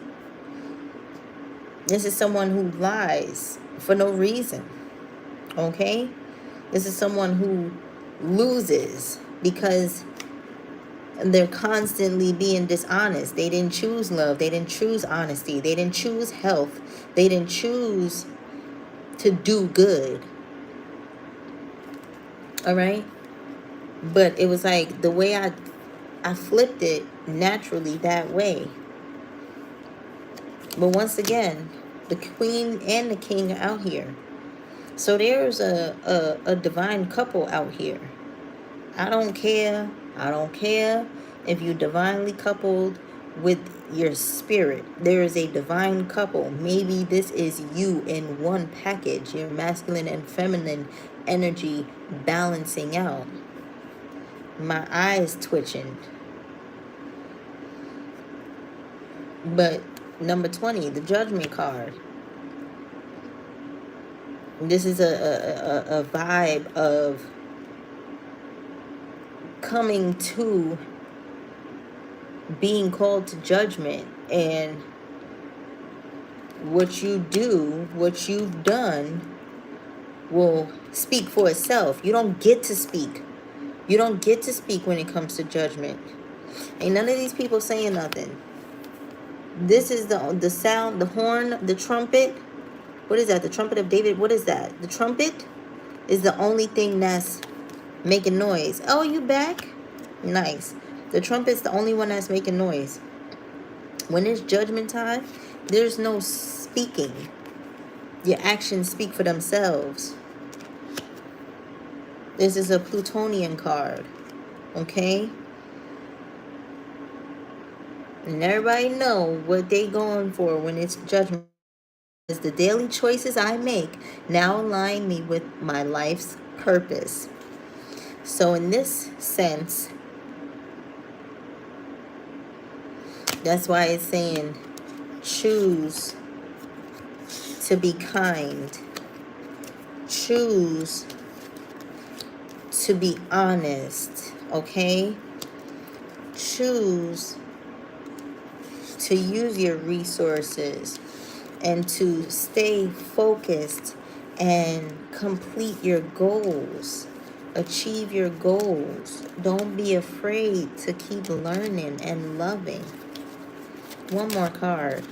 This is someone who lies for no reason. Okay? This is someone who loses because they're constantly being dishonest. They didn't choose love. They didn't choose honesty. They didn't choose health. They didn't choose to do good. All right? But it was like the way I flipped it naturally that way. But once again, the Queen and the King are out here. So there's a divine couple out here. I don't care. I don't care if you divinely coupled with your spirit. There is a divine couple. Maybe this is you in one package. Your masculine and feminine energy balancing out. My eyes twitching. But number 20, the Judgment card. This is a vibe of coming to being called to judgment, and what you do, what you've done will speak for itself. You don't get to speak. You don't get to speak when it comes to judgment. Ain't none of these people saying nothing. This is the sound, the horn, the trumpet. What is that? The trumpet of David? What is that? The trumpet is the only thing that's making noise. Oh, you back? Nice. The trumpet's the only one that's making noise. When it's judgment time, there's no speaking. Your actions speak for themselves. This is a Plutonian card. Okay? And everybody know what they going for when it's judgment. Is the daily choices I make now align me with my life's purpose. So in this sense, that's why it's saying choose to be kind. Choose to be honest, okay? Choose to use your resources and to stay focused and complete your goals. Achieve your goals. Don't be afraid to keep learning and loving. One more card.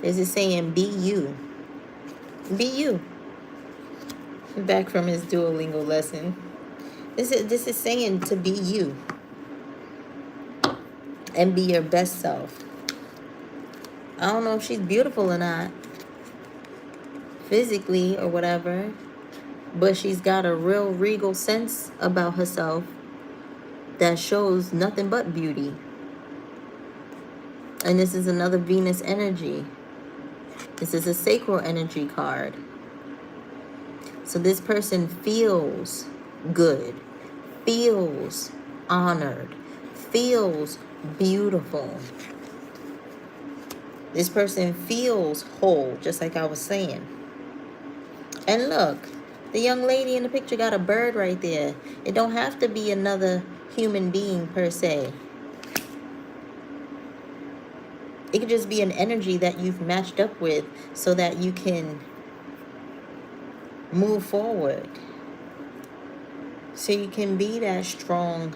This is saying be you. Be you. Back from his Duolingo lesson. This is saying to be you. And be your best self. I don't know if she's beautiful or not, physically or whatever, but she's got a real regal sense about herself that shows nothing but beauty. And this is another Venus energy. This is a sacral energy card. So this person feels good, feels honored, feels beautiful. This person feels whole, just like I was saying. And look, the young lady in the picture got a bird right there. It don't have to be another human being per se. It could just be an energy that you've matched up with so that you can move forward. So you can be that strong,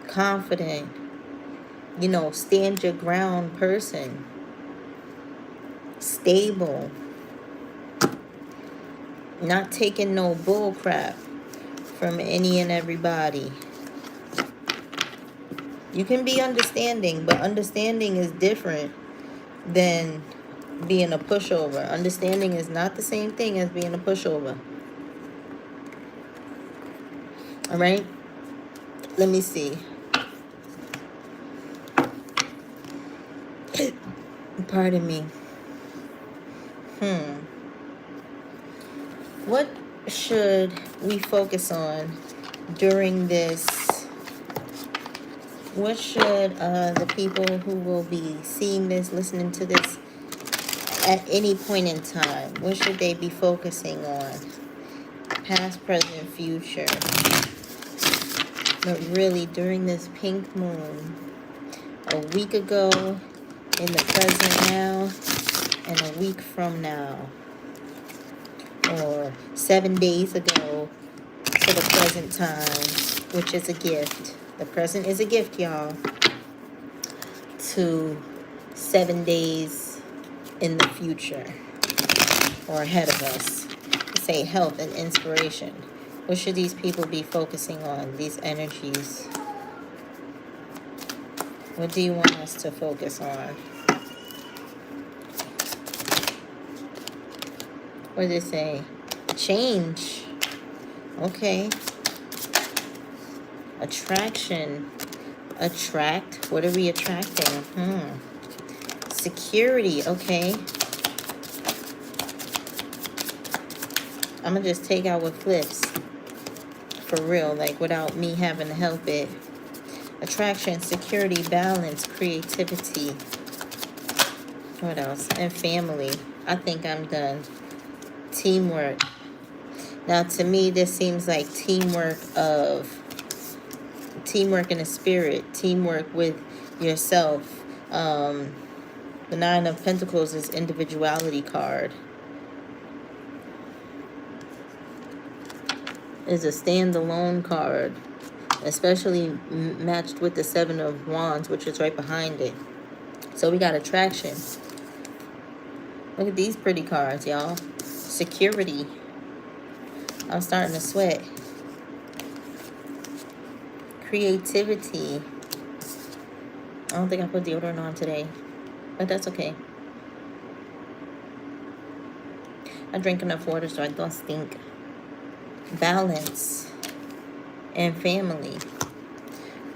confident, stand your ground person. Stable. Not taking no bull crap from any and everybody. You can be understanding, but understanding is different than being a pushover. Understanding is not the same thing as being a pushover. All right? Let me see. Pardon me. What should we focus on during this? What should the people who will be seeing this, listening to this at any point in time, what should they be focusing on? Past, present, future. But really, during this pink moon, a week ago, in the present now, and a week from now, or 7 days ago to the present time, which is a gift. The present is a gift, y'all. To 7 days in the future, or ahead of us. Say health and inspiration. What should these people be focusing on? These energies. What do you want us to focus on? What does it say? Change. Okay. Attraction. Attract. What are we attracting? Security. Okay. I'm going to just take out what flips. For real. Like without me having to help it. Attraction, security, balance, creativity. What else? And family. I think I'm done. Teamwork. Now, to me, this seems like teamwork in the spirit. Teamwork with yourself. The Nine of Pentacles is individuality card. Is a standalone card. Especially matched with the Seven of Wands, which is right behind it. So we got attraction. Look at these pretty cards, y'all. Security. I'm starting to sweat. Creativity. I don't think I put deodorant on today, but that's okay. I drink enough water so I don't stink. Balance. And family.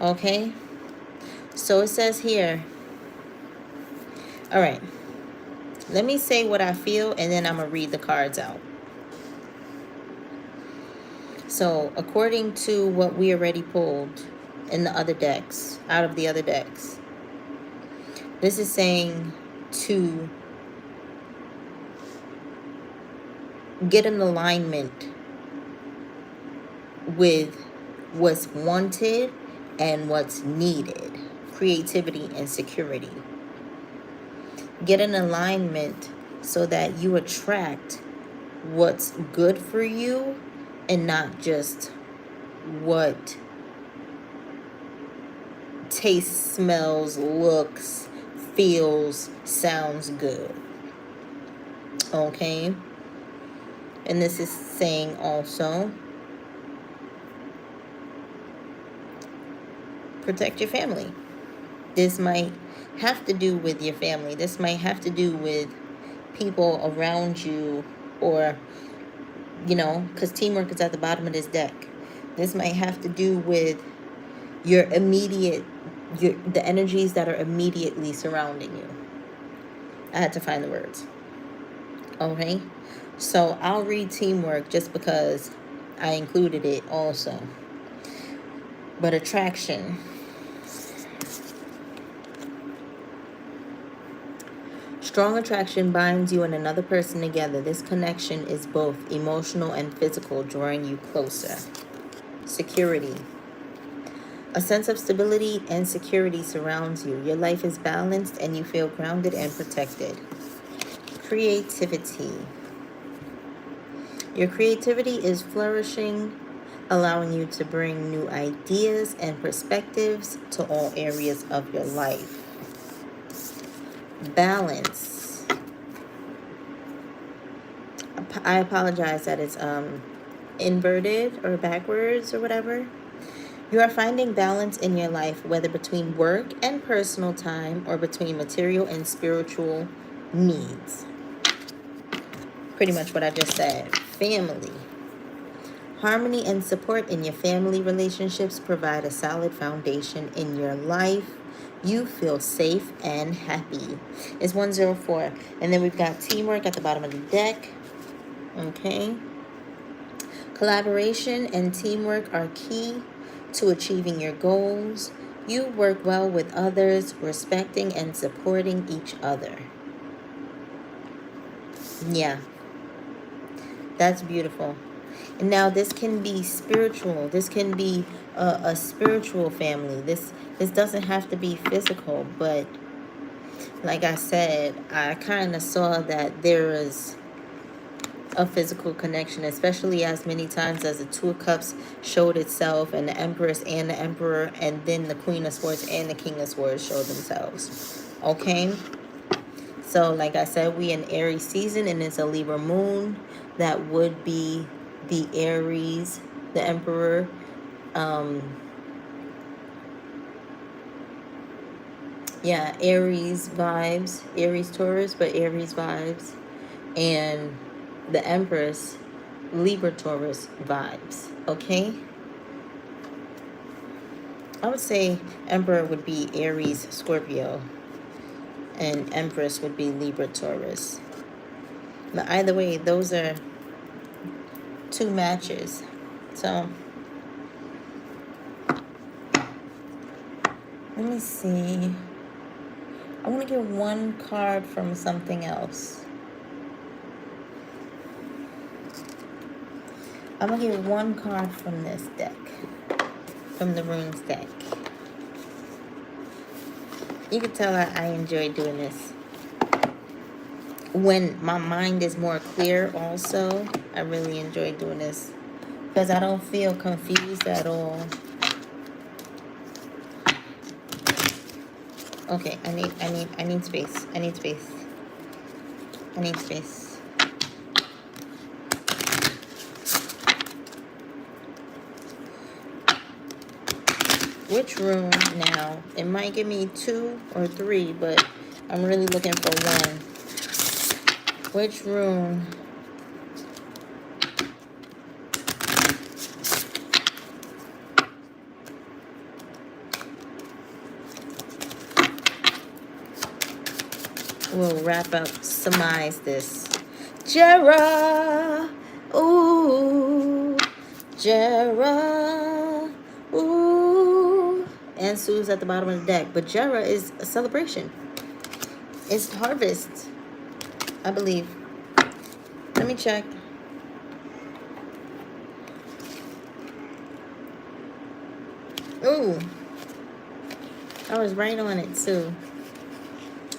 Okay? So it says here. All right. Let me say what I feel, and then I'm going to read the cards out. So, according to what we already pulled in the other decks, out of the other decks, this is saying to get an alignment with what's wanted and what's needed. Creativity and security. Get an alignment so that you attract what's good for you and not just what tastes, smells, looks, feels, sounds good. Okay? And this is saying also, protect your family. This might have to do with your family. This might have to do with people around you, or, because teamwork is at the bottom of this deck. This might have to do with your immediate the energies that are immediately surrounding you. I had to find the words. Okay, so I'll read teamwork just because I included it also. But attraction. Strong attraction binds you and another person together. This connection is both emotional and physical, drawing you closer. Security. A sense of stability and security surrounds you. Your life is balanced and you feel grounded and protected. Creativity. Your creativity is flourishing, allowing you to bring new ideas and perspectives to all areas of your life. Balance. I apologize that it's inverted or backwards or whatever. You are finding balance in your life, whether between work and personal time or between material and spiritual needs. Pretty much what I just said. Family. Harmony and support in your family relationships provide a solid foundation in your life. You feel safe and happy. It's 104. And then we've got teamwork at the bottom of the deck. Okay. Collaboration and teamwork are key to achieving your goals. You work well with others, respecting and supporting each other. Yeah. That's beautiful. And now this can be spiritual. This can be a spiritual family. This doesn't have to be physical, but like I said, I kind of saw that there is a physical connection, especially as many times as the Two of Cups showed itself, and the Empress and the Emperor, and then the Queen of Swords and the King of Swords showed themselves. Okay? So, like I said, we in Aries season, and it's a Libra moon. That would be the Aries, the Emperor. Yeah, Aries vibes. Aries Taurus, but Aries vibes. And the Empress, Libra Taurus vibes. Okay? I would say Emperor would be Aries Scorpio. And Empress would be Libra Taurus. But either way, those are two matches. So let me see. I want to get one card from something else. I'm going to get one card from this deck. From the runes deck. You can tell I enjoy doing this. When my mind is more clear also, I really enjoy doing this. Because I don't feel confused at all. Okay, I need space. I need space. I need space. Which rune now? It might give me 2 or 3, but I'm really looking for one. Which rune? We'll wrap up, surmise this. Jera, ooh, Jera, ooh. And Sue's at the bottom of the deck. But Jera is a celebration. It's harvest, I believe. Let me check. Ooh, I was right on it too.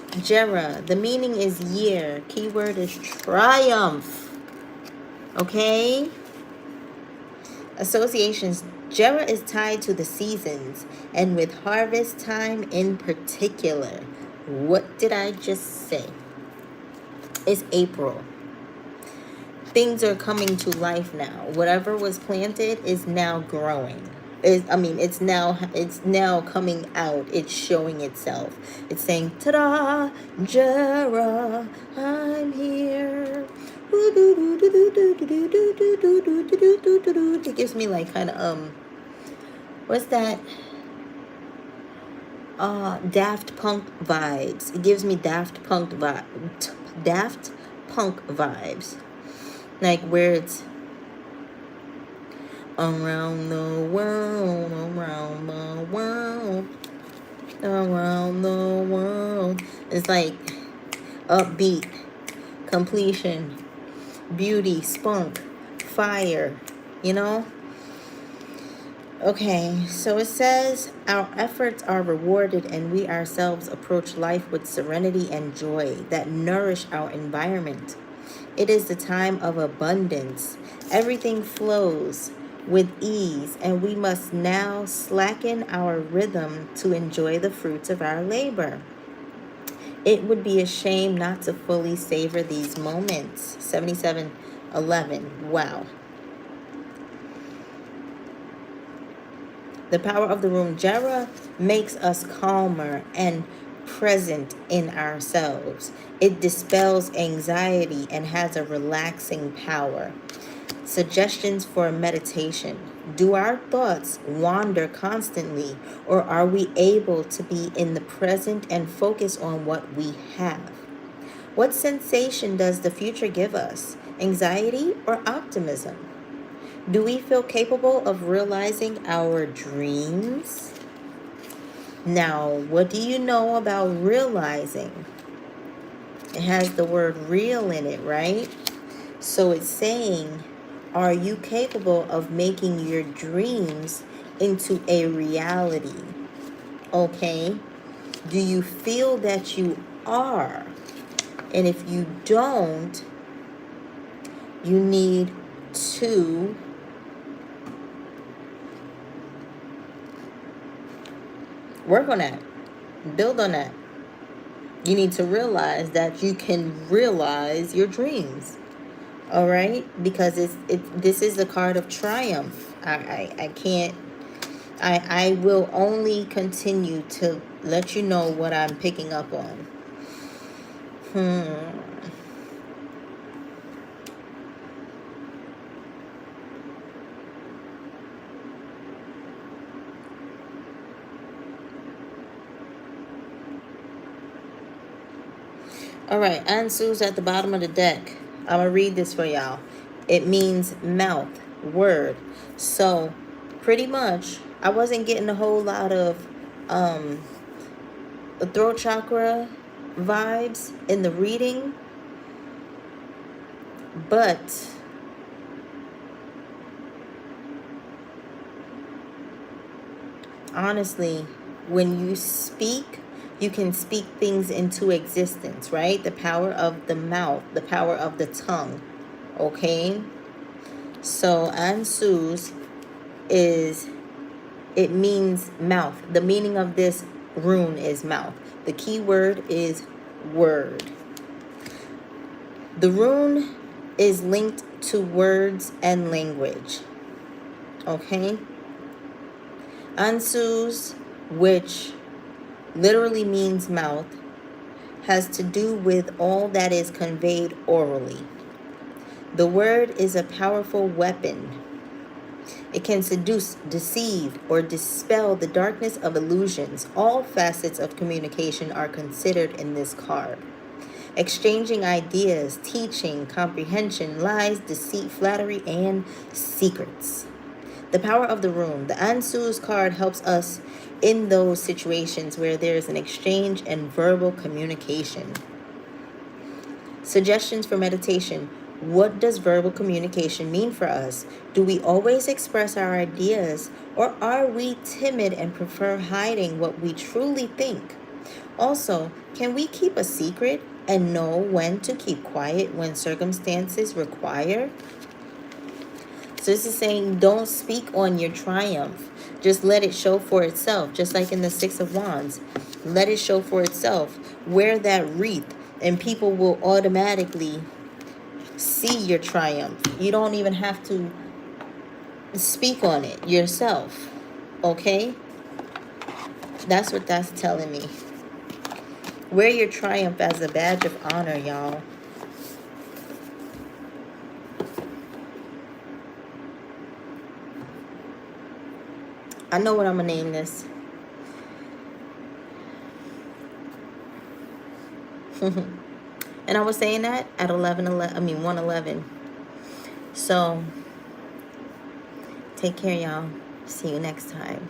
Jera, the meaning is year. Keyword is triumph. Okay? Associations. Jera is tied to the seasons and with harvest time in particular. What did I just say? It's April. Things are coming to life now. Whatever was planted is now growing. It's now coming out. It's showing itself. It's saying, ta-da, Jera, I'm here. It gives me like kind of, what's that? Daft Punk vibes. It gives me Daft Punk vibes. Like where it's around the world, around the world, around the world. It's like upbeat, completion, beauty, spunk, fire, you know? Okay, so it says our efforts are rewarded and we ourselves approach life with serenity and joy that nourish our environment. It is the time of abundance. Everything flows with ease, and we must now slacken our rhythm to enjoy the fruits of our labor. It would be a shame not to fully savor these moments. 77:11. Wow. The power of the room. Jera makes us calmer and present in ourselves. It dispels anxiety and has a relaxing power. Suggestions for meditation. Do our thoughts wander constantly, or are we able to be in the present and focus on what we have? What sensation does the future give us? Anxiety or optimism? Do we feel capable of realizing our dreams? Now, what do you know about realizing? It has the word real in it, right? So it's saying, are you capable of making your dreams into a reality? Okay. Do you feel that you are? And if you don't, you need to work on that. Build on that. You need to realize that you can realize your dreams. All right? Because this is the card of triumph. I can't I will only continue to let you know what I'm picking up on. All right, Ansu's at the bottom of the deck. I'm going to read this for y'all. It means mouth, word. So, pretty much, I wasn't getting a whole lot of the throat chakra vibes in the reading. But honestly, when you speak, you can speak things into existence, right? The power of the mouth, the power of the tongue. Okay? So Ansu's it means mouth. The meaning of this rune is mouth. The key word is word. The rune is linked to words and language. Okay? Ansu's, which literally means mouth, has to do with all that is conveyed orally. The word is a powerful weapon. It can seduce, deceive, or dispel the darkness of illusions. All facets of communication are considered in this card. Exchanging ideas, teaching, comprehension, lies, deceit, flattery, and secrets. The power of the room. The Ansu's card helps us in those situations where there is an exchange and verbal communication. Suggestions for meditation. What does verbal communication mean for us? Do we always express our ideas, or are we timid and prefer hiding what we truly think? Also, can we keep a secret and know when to keep quiet when circumstances require? So this is saying don't speak on your triumph. Just let it show for itself. Just like in the Six of Wands. Let it show for itself. Wear that wreath and people will automatically see your triumph. You don't even have to speak on it yourself. Okay? That's what that's telling me. Wear your triumph as a badge of honor, y'all. I know what I'm going to name this. And I was saying that at 11:11. I mean 1:11. So take care, y'all. See you next time.